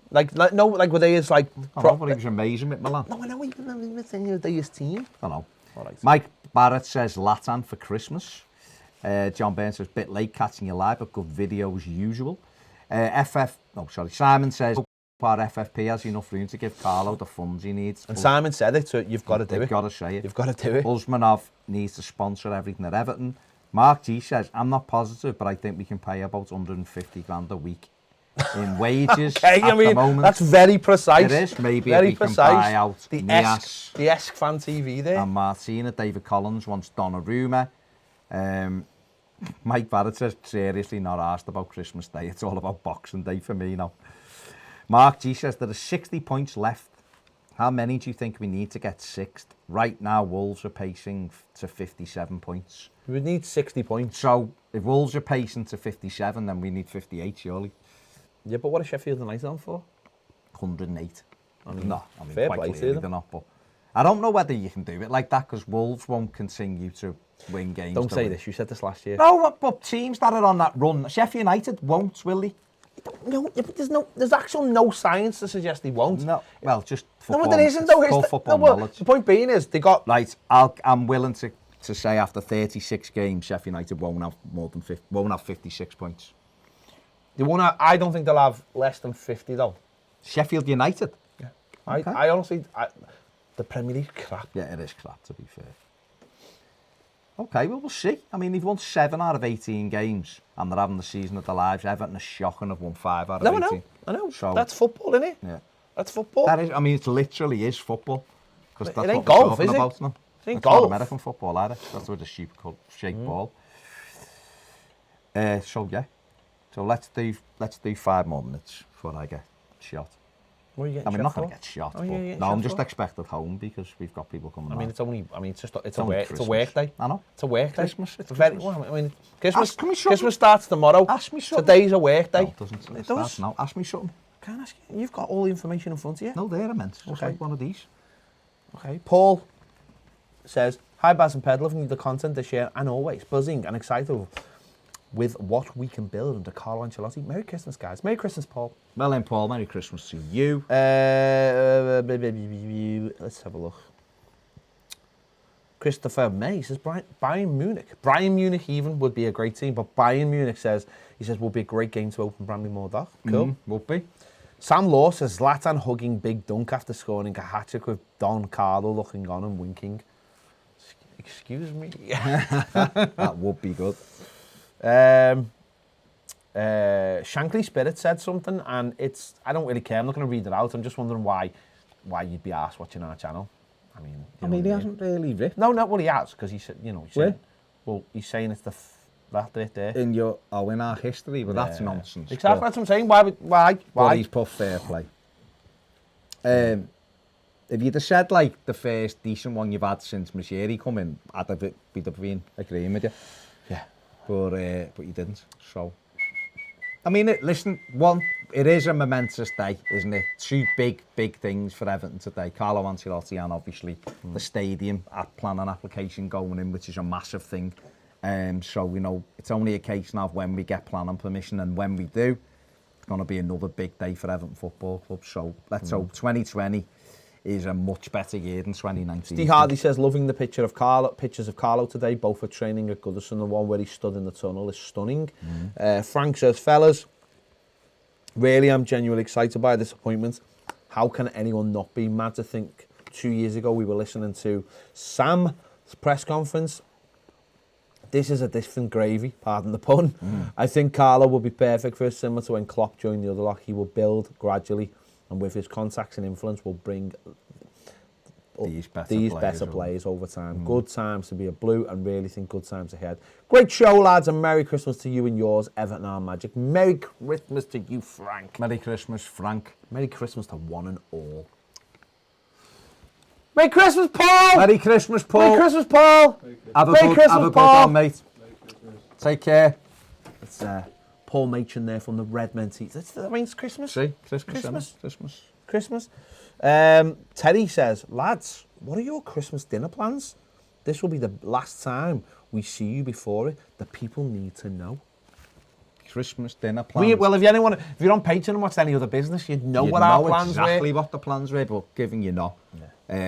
Like were they his like? I don't know, but he was amazing with Milan. No, I know. Were they his team? I don't know. All right. Mike Barrett says Latan for Christmas. John Burns says bit late catching you live, but good video as usual. Simon says our FFP has enough room to give Carlo the funds he needs. And Simon said it, so you've got to do it. You've got to say it. You've got to do it. Usmanov needs to sponsor everything at Everton. Mark G says, I'm not positive, but I think we can pay about 150 grand a week in wages okay, at the moment. That's very precise. It is. Maybe very if we can buy out the Nias Esk fan TV there. and Martina. David Collins wants Donnarumma. Mike Barrett says, seriously not asked about Christmas Day. It's all about Boxing Day for me now. Mark G says, there are 60 points left. How many do you think we need to get sixth? Right now, Wolves are pacing to 57 points. We would need 60 points. So, if Wolves are pacing to 57, then we need 58, surely. Yeah, but what is Sheffield United on for? 108. I mean, fair play to them. Not, but I don't know whether you can do it like that, because Wolves won't continue to win games. Don't say this, you said this last year. No, but teams that are on that run, Sheffield United won't, will they? No, there's actually no science to suggest they won't. No, well, just football. No, there isn't though. Football knowledge. The point being is they got. Right, I'm willing to say after 36 games, Sheffield United won't have 56 points. They won't have, I don't think they'll have less than 50 though. Sheffield United. Yeah. Okay. I honestly, the Premier League crap. Yeah, it is crap, to be fair. Okay, well, we'll see. I mean, they've won 7 out of 18 games, and they're having the season of their lives. Everton is shocking, have won 5 out of 18. I know. So, that's football, isn't it? Yeah. That's football. That is, I mean, it literally is football. Because that's it ain't what we're golf, talking is it? about now. It ain't it's golf. not American football either. That's with a shaped ball. So, yeah. So let's do 5 more minutes before I get shot. What are you getting I mean, shot not going for? to get shot, Oh, but yeah, no, I'm just expected home because we've got people coming. I mean, round. it's a work day. I know. It's a work day. Christmas. It's very, Christmas. well, I mean, Christmas. Ask me something. Christmas starts tomorrow. Ask me something. Today's a work day. No, it doesn't. It does. No, ask me something. Can't ask you. You've got all the information in front of you. No, they're immense. Just Okay. like one of these. Okay. Paul says, "Hi Baz and Ped, loving the content this year and always buzzing and excited with what we can build under Carlo Ancelotti. Merry Christmas, guys. Merry Christmas, Paul." Well then, Paul, Merry Christmas to you. Let's have a look. Christopher May says Bayern Munich. Bayern Munich even would be a great team, but Bayern Munich says would be a great game to open Bramley Moore Dock. Cool. Would be. Sam Law says Zlatan hugging Big Dunk after scoring a hat-trick with Don Carlo looking on and winking. Excuse me. That would be good. Shankly Spirit said something, and I don't really care. I'm not going to read it out. I'm just wondering why you'd be arsed watching our channel. I mean, he hasn't really ripped. No, well, he has, because he said, Where? He's saying it's that bit there. In our history, but that's nonsense. Exactly, that's what I'm saying. Why? But he's put fair play. If you'd have said, like, the first decent one you've had since Mashiri come in, I'd have been agreeing with you. Yeah. But you didn't, so... I mean, listen, it is a momentous day, isn't it? 2 big things for Everton today. Carlo Ancelotti and obviously the stadium planning application going in, which is a massive thing. So, it's only a case now of when we get planning permission, and when we do, it's going to be another big day for Everton Football Club. So let's hope 2020 is a much better year than 2019. Steve Hardy says, loving the pictures of Carlo today, both for training at Goodison. The one where he stood in the tunnel is stunning. Frank says, fellas, really am genuinely excited by this appointment. How can anyone not be? Mad to think 2 years ago we were listening to Sam's press conference. This is a different gravy, pardon the pun. I think Carlo will be perfect for us, similar to when Klopp joined the other lot. He will build gradually, and with his contacts and influence will bring these better players over time. Good times to be a Blue and really think good times ahead. Great show, lads, and Merry Christmas to you and yours, Everton our Magic. Merry Christmas to you, Frank. Merry Christmas, Frank. Merry Christmas to one and all. Merry Christmas, Paul! Merry Christmas, Paul. Merry Christmas, Paul! Have a Merry good, Christmas, have a good Paul. one, mate. Take care. It's Paul Machin there from the Red Men Tees. That means Christmas. See, Christmas. Christmas. Christmas. Terry says, lads, what are your Christmas dinner plans? This will be the last time we see you before it. The people need to know. Christmas dinner plans. Well, if you're on Patreon and watched any other business, you'd know what our plans exactly were. what the plans were, but giving you no.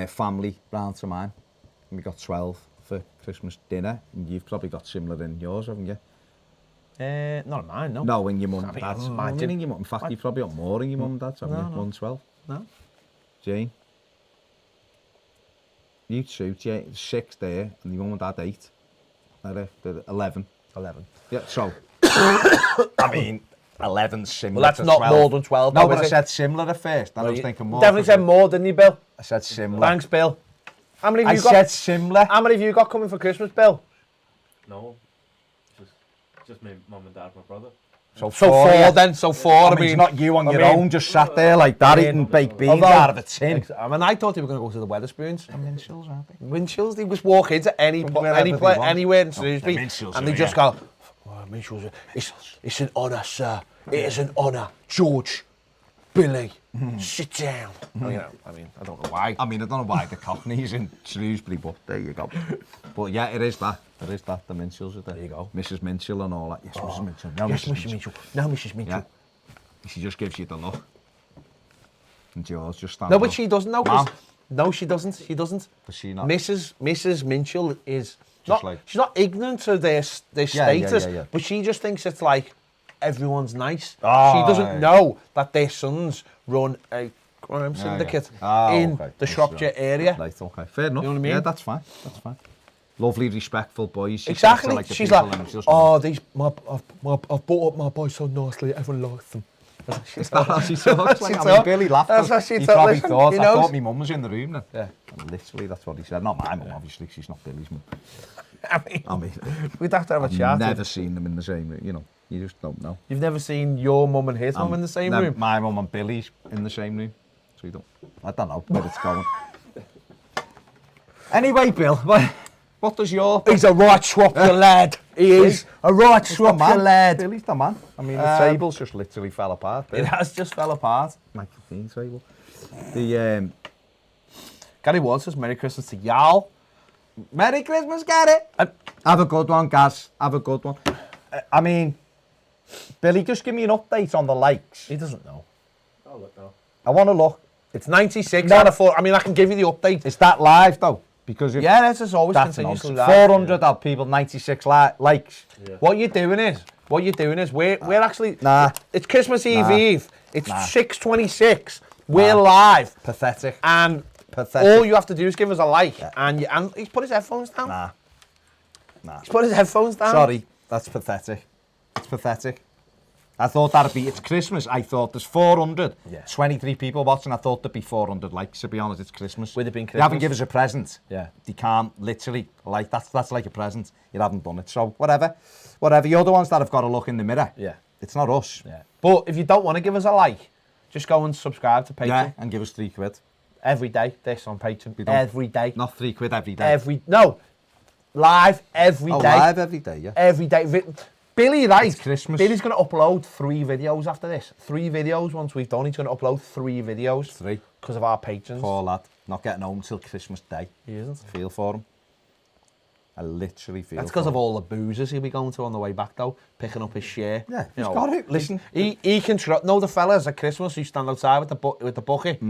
Family round to mine. We got 12 for Christmas dinner, and you've probably got similar in yours, haven't you? Not mine, no. No, in your mum and dad's. Imagine. In your mum. In fact, you've probably got more in your mum and dad's, haven't you? No. 112. No. Jane? You two, Jane, 6 there, and your mum and dad 8. They're 11. 11. Yeah, so, I mean, 11's similar Well, that's to not 12. more than 12. No, though, but I is it? said similar at first, and I was thinking more. Definitely said more, didn't you, Bill? I said similar. Thanks, Bill. How many have I you got? said similar. How many have you got coming for Christmas, Bill? No, just me, mum and dad, my brother. So four yeah. then. So four. I mean, it's not you on your own, just sat there like that eating baked beans out of a tin. I thought they were going to go to the Weatherspoons. Minshall's, aren't they? Minshall's, they just walk into anywhere in Shrewsbury, and they just go, oh, Minshall's, it's an honour, sir. It is an honour. George, Billy, sit down. I don't know why. I don't know why the Cockneys in Shrewsbury, but there you go. But yeah, it is that. It is that. The Minshalls are there. There you go. Mrs. Minshall and all that. Yes, Mrs. Minshall. No, Yes, Mrs. Mrs. Minshall. No, Mrs. Minshall. Yeah. She just gives you the look. And George just stands No, but up. she doesn't know. Mom. No, she doesn't. She doesn't. Does she not? Mrs. Minshall is Just not. like- She's not ignorant of their Yeah, status, yeah. but she just thinks it's like everyone's nice. Oh, she doesn't right. know that their sons run a crime syndicate in okay. the Shropshire area. Right, okay. Fair enough. You know what I mean? Yeah, that's fine. That's fine. Lovely, respectful boys. She Exactly. says to, She's the like, people and just- oh, I've brought up my boys so nicely. Everyone likes them. Is that how she talks? She Like, talks. Billy laughed. That's how she He talks. probably Listen, thought, he I knows. thought my mum was in the room then. Yeah. And literally, that's what he said. Not my mum, obviously. She's not Billy's mum. I mean, we'd have to have a I've chat. never seen them in the same room. You know, you just don't know. You've never seen your mum and his mum in the same room? My mum and Billy's in the same room. So you don't. I don't know where it's going. Anyway, Bill, what does your... He's a right Shropshire lad. He is a right Shropshire lad. Billy's the man. I mean, the table's just literally fell apart. It has just fell apart. Michael Dean table. The Gary Ward says Merry Christmas to y'all. Merry Christmas, Gary. Have a good one, Gaz. Have a good one. I mean, Billy, just give me an update on the likes. He doesn't know. I'll look now. I want to look. It's 96 No. out of 4. I mean, I can give you the update. Is that live though? Because if Yeah, this is always that's continuously nonsense. live. 400 odd people, 96 likes. Yeah. What you're doing is we're actually Nah. It's Christmas Eve Nah. Eve. It's Nah. 6:26. We're Nah. live, Pathetic. and Pathetic. all you have to do is give us a like. And he's put his headphones down. Nah. He's put his headphones down. Sorry, that's pathetic. It's pathetic. I thought that'd be, it's Christmas. I thought there's 400, Yeah. 23 people watching. I thought there'd be 400 likes, to be honest. It's Christmas. Would it been They haven't Christmas? given us a present. Yeah. They can't literally, like, that's like a present. You haven't done it. So, whatever. You're the ones that have got to look in the mirror. Yeah. It's not us. Yeah. But if you don't want to give us a like, just go and subscribe to Patreon. Yeah, and give us £3. Every day, this on Patreon. We don't- Every day. Not £3 every day. Live every day. Live every day, yeah. Every day. Billy, right? It's Christmas. Billy's going to upload 3 videos after this. 3 videos once we've done. He's going to upload 3 videos. 3. Because of our patrons. Poor lad. Not getting home till Christmas Day. He isn't. Feel for him. I literally feel That's for because him. of all the boozers he'll be going to on the way back, though. Picking up his share. Yeah, You he's know, got it. Listen. He controls... No, the fellas at Christmas who stand outside with the bucket.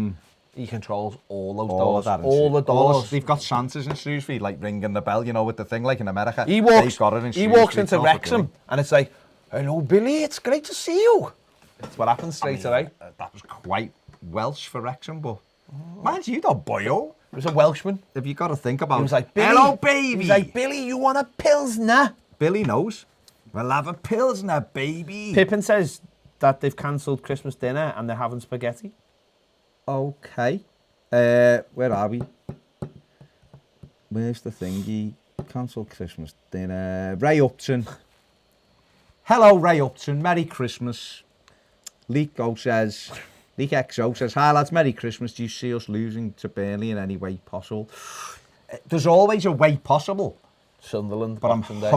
He controls all those All doors. of that. All the doors. They've got Santas in Shrewsbury, like ringing the bell, you know, with the thing, like in America. He They've got it in walks Shrewsbury, into it's not Wrexham for and it's like, hello, Billy, it's great to see you. That's what happens straight away. That was quite Welsh for Wrexham, but mind you, though, boyo. It was a Welshman. If you got to think about He it. was like, Billy. Hello, baby. He was like, Billy, you want a Pilsner? Billy knows. We'll have a Pilsner, baby. Pippin says that they've cancelled Christmas dinner and they're having spaghetti. Okay. Where are we? Where's the thingy? Cancel Christmas dinner. Ray Upton. Hello, Ray Upton. Merry Christmas. Leek XO says, hi lads, Merry Christmas. Do you see us losing to Burnley in any way possible? There's always a way possible. Sunderland, But I'm Boxing Day.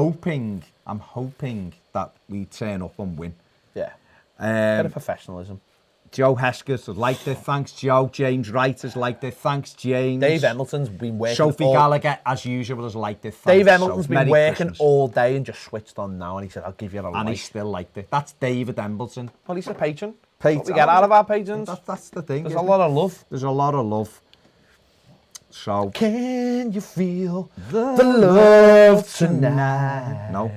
hoping that we turn up and win. Yeah. Bit Um, of professionalism. Joe Hesketh has liked it. Thanks, Joe. James Wright has liked it. Thanks, James. Dave Hamilton's been working. Sophie Gallagher, as usual, has liked it. Thanks, Dave Hamilton's Soph. been Merry working Christmas. all day and just switched on now, and he said, "I'll give you a And he like." still liked it. That's David Embleton. Well, he's a patron. Patron. What we get out of our patrons. That's the thing. There's a isn't lot it? of love. There's a lot of love. So Can you feel the love tonight? no.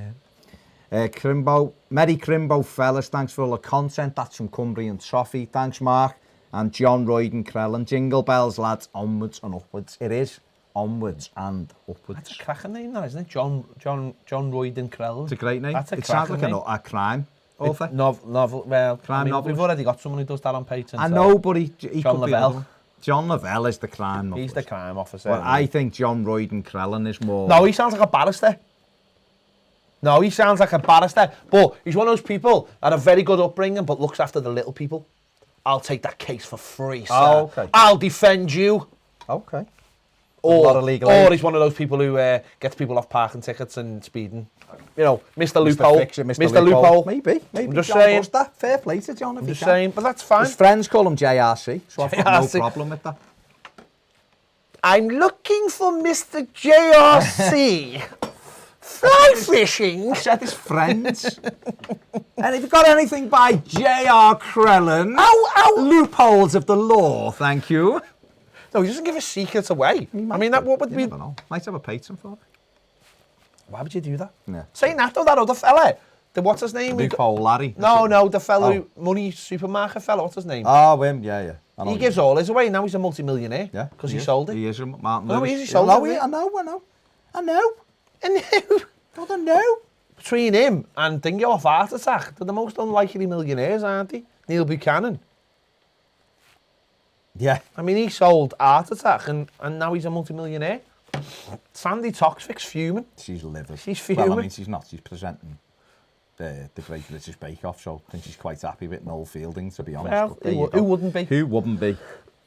Crimbo, Merry Crimbo fellas, thanks for all the content. That's from Cumbrian Toffee. Thanks, Mark. And John Royden Crellin. Jingle bells, lads. Onwards and upwards. It is onwards and upwards. That's a cracking name, that isn't it? John Royden Crellin. It's a great name. That's a It sounds like cracking name. a crime author. Novel. Well, Crime novels. we've already got someone who does that on Patreon. I so know, but he John could be Lavelle. another one. John Lavelle is the crime novelist. He's the crime officer. But I think John Royden Crellin is more... No, he sounds like a barrister. No, he sounds like a barrister. But he's one of those people that had a very good upbringing but looks after the little people. I'll take that case for free, sir. Oh, okay. I'll defend you. Okay. A Or, lot of legal or aid. he's one of those people who gets people off parking tickets and speeding. You know, Mr. Loophole. Fixer, Mr. Loophole. Maybe. I'm just John saying. does that. Fair play to John if I'm he just can. saying, but that's fine. His friends call him JRC, so I've got no JRC. problem with that. I'm looking for Mr. JRC. Fly fishing. I said his friends. And if you've got anything by J.R. Crellin, loopholes of the law, thank you. No, he doesn't give his secrets away. I mean, that what would You be? never know. Might have a patron for it. Why would you do that? Yeah. Saying that though, that other fella, what's his name? Loophole Larry. No, the fellow, money supermarket fella. What's his name? Oh, him, yeah. I know He him. gives all his away. Now he's a multi-millionaire. Yeah. because he sold it. He is a Martin No, Lewis. he sold I know, it. I know. And now, God, I know. between him and Dingo off Heart Attack, they're the most unlikely millionaires, aren't they? Neil Buchanan. Yeah. I mean, he sold Heart Attack and now he's a multi-millionaire. Sandy Toxvic's fuming. She's livid. She's Well, I fuming. mean, she's not. She's presenting the Great British Bake Off, so I think she's quite happy with Noel Fielding, to be honest. Well, But there you who go. wouldn't be? Who wouldn't be?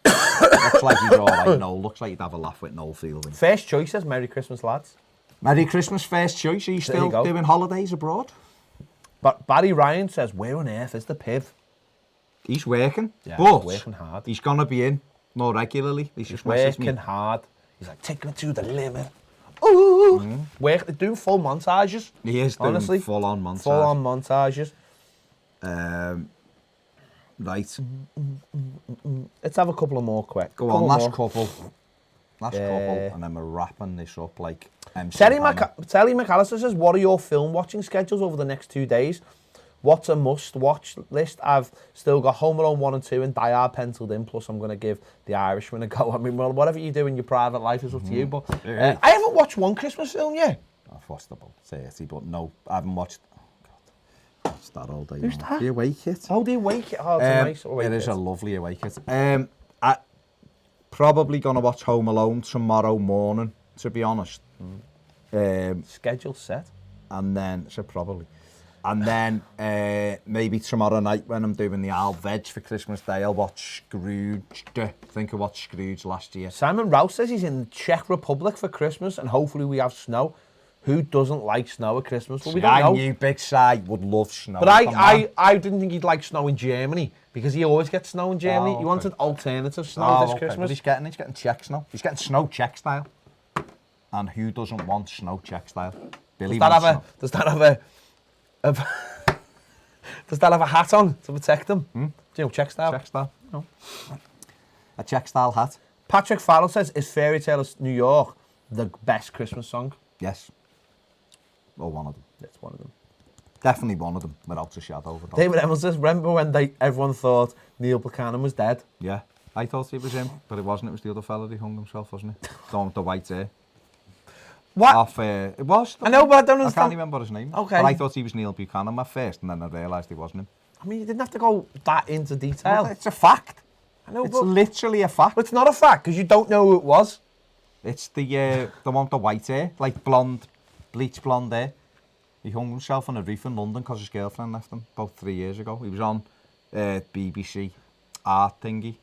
Looks like he's all right, Noel. Looks like he'd have a laugh with Noel Fielding. First choice says Merry Christmas, lads. Merry Christmas, first choice. Are you There you still go. doing holidays abroad? But Barry Ryan says, where on earth is the Piv? He's working, Yeah, but he's working hard. he's going to be in more regularly. He's just messaged me. Working hard. He's like, take me to the limit. Ooh. Doing full montages. He is doing Honestly, full-on montage. Full-on montages. Right. Let's have a couple of more quick. Go Couple on, last more. couple. Last couple, and then we're wrapping this up like MC Terry Hammer. McAllister says, what are your film watching schedules over the next 2 days? What's a must-watch list? I've still got Home Alone 1 and 2 and Die Hard penciled in, plus I'm going to give The Irishman a go. I mean, well, whatever you do in your private life is up to you, but Yeah. I haven't watched one Christmas film yet. I've watched about 30, but no, I haven't watched... Oh, God. Watched that all day. Who's long. that? The Away Kit. Oh, the Away Kit. Oh, it's a nice Away It is Kit. a lovely Away Kit. I probably going to watch Home Alone tomorrow morning, to be honest. Schedule set. And then, so probably. And then maybe tomorrow night when I'm doing the Al Veg for Christmas Day, I'll watch Scrooge. I think I watched Scrooge last year. Simon Rouse says he's in the Czech Republic for Christmas and hopefully we have snow. Who doesn't like snow at Christmas? Well, we don't I know. knew Big Si would love snow. But I didn't think he'd like snow in Germany because he always gets snow in Germany. Oh, He okay. wanted alternative snow this But Christmas. he's getting Czech snow. He's getting snow Czech style. And who doesn't want snow Czech style? Billy Does that wants have a hat on to protect him? Do you know Czech style? Czech style. No. A Czech style hat. Patrick Farrell says, is Fairy Tale of New York the best Christmas song? Yes. Or one of them. That's one of them. Definitely one of them, without a shadow of a doubt. David Emmons says, remember when everyone thought Neil Buchanan was dead? Yeah. I thought it was him, but it wasn't. It was the other fella who hung himself, wasn't it? The one with the white hair. What? It was. I know, but I don't I understand. can't remember his name. Okay. But I thought he was Neil Buchanan at first, and then I realised he wasn't him. I mean, you didn't have to go that into detail. It's a fact. I know, It's but literally a fact. it's not a fact because you don't know who it was. It's the one with the white hair, like blonde, bleach blonde hair. He hung himself on a roof in London because his girlfriend left him about 3 years ago. He was on BBC art thingy.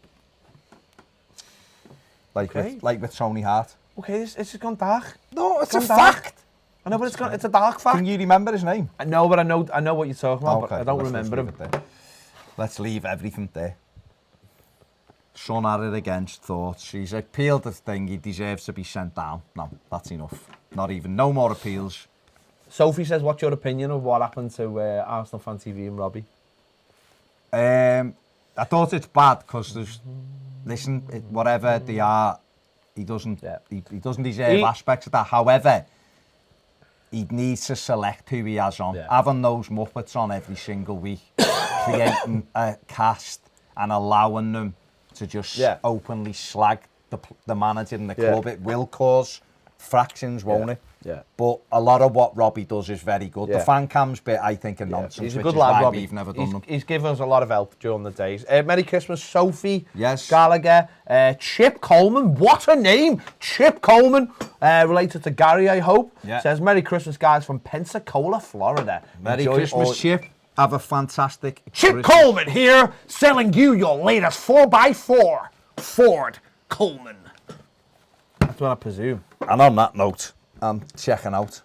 Like with Tony Hart. Okay, it's just gone dark. No, it's Gone a dark. fact. I know, but it's a dark fact. Can you remember his name? I know, but I know what you're talking about, but I don't let's remember leave him. it there. Let's leave everything there. Son had it against thoughts. He's appealed the thing. He deserves to be sent down. No, that's enough. No more appeals. Sophie says, what's your opinion of what happened to Arsenal Fan TV and Robbie? I thought it's bad because there's, listen, whatever they are, he doesn't deserve aspects of that. However, he needs to select who he has on. Having those Muppets on every single week, creating a cast and allowing them to just openly slag the manager in the club, it will cause fractions, won't it? Yeah. But a lot of what Robbie does is very good. The fan cams bit, I think, are nonsense. He's a which good is lad, why Robbie. we've never done them. He's given us a lot of help during the days. Merry Christmas, Sophie. Yes. Gallagher. Chip Coleman. What a name! Chip Coleman. Related to Gary, I hope. Yeah. Says, Merry Christmas, guys, from Pensacola, Florida. Merry Enjoy Christmas, all- Chip. Have a fantastic Chip Christmas. Coleman here, selling you your latest 4x4 Ford Coleman. That's what I presume. And on that note, I'm checking out.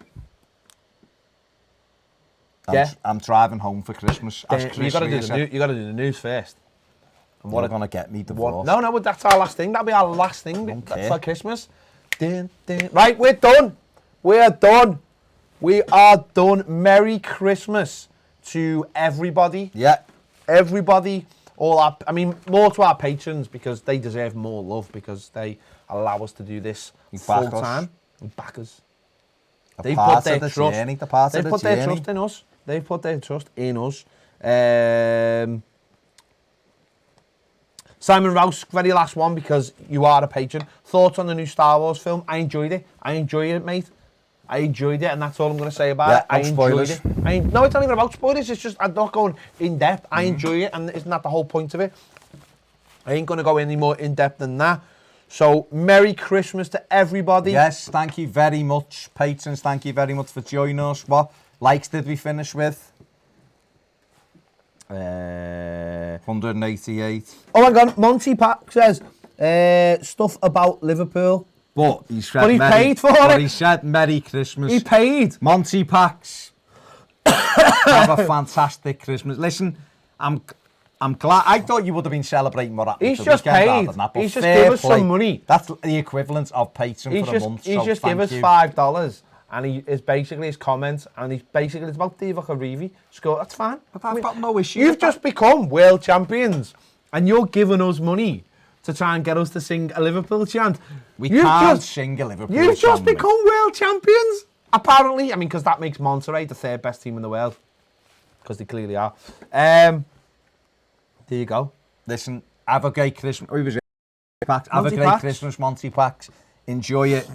I'm driving home for Christmas. As Chris You got to do Rea the said, you got to do the news first. And You're going to get me divorced. No, but that's our last thing. That'll be our last thing. Don't That's care. for Christmas. Right, we're done. We're done. We are done. Merry Christmas to everybody. Yeah. Everybody. More to our patrons because they deserve more love because they allow us to do this full time. And back us. They've put their trust. They've put their trust in us. They've put their trust in us. Simon Rouse, very last one because you are a patron. Thoughts on the new Star Wars film? I enjoyed it. I enjoyed it, mate. I enjoyed it, and that's all I'm going to say about it. I enjoyed spoilers. it. No, it's not even about spoilers. It's just I'm not going in depth. I enjoy it, and isn't that the whole point of it? I ain't going to go any more in depth than that. So, Merry Christmas to everybody. Yes, thank you very much, patrons. Thank you very much for joining us. What likes did we finish with? 188. Oh my God, Monty Pack says stuff about Liverpool. But he said, But he paid for it. He said Merry Christmas. He paid. Monty Pax. Have a fantastic Christmas. Listen, I'm glad. I thought you would have been celebrating more. He's just paid. He's just give us some money. That's the equivalent of patron for a month. He's so just give us $5, and he is basically his comments, and he's basically it's about Divock Arifi. Score. That's fine. I've got no issue. You've just become world champions, and you're giving us money to try and get us to sing a Liverpool chant. We can't sing a Liverpool You've song, just become world champions. Apparently, because that makes Monterrey the third best team in the world. Because they clearly are. There you go. Listen, have a great Christmas. Who was it? Have Monty a great Pax. Christmas, Monty Pax. Enjoy it.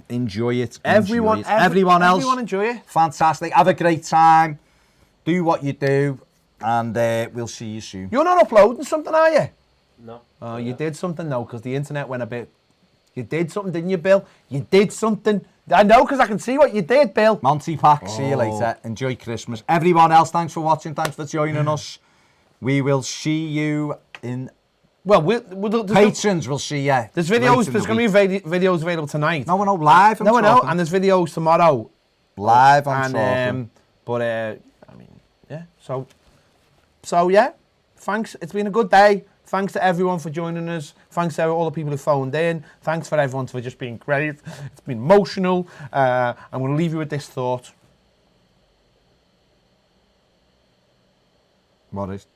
Everyone else. Everyone enjoy it. Fantastic. Have a great time. Do what you do, and we'll see you soon. You're not uploading something, are you? No. Oh, you did something though, because the internet went a bit. You did something, didn't you, Bill? You did something. I know, because I can see what you did, Bill. Monty Pack, see you later. Enjoy Christmas. Everyone else, thanks for watching. Thanks for joining us. We will see you in... Well, patrons will see you. There's videos. There's going to be videos available tonight. No, live. No, I know. And there's videos tomorrow. Live, I'm talking. Yeah. So yeah. Thanks. It's been a good day. Thanks to everyone for joining us. Thanks to all the people who phoned in. Thanks for everyone for just being great. It's been emotional. I'm going to leave you with this thought. What is?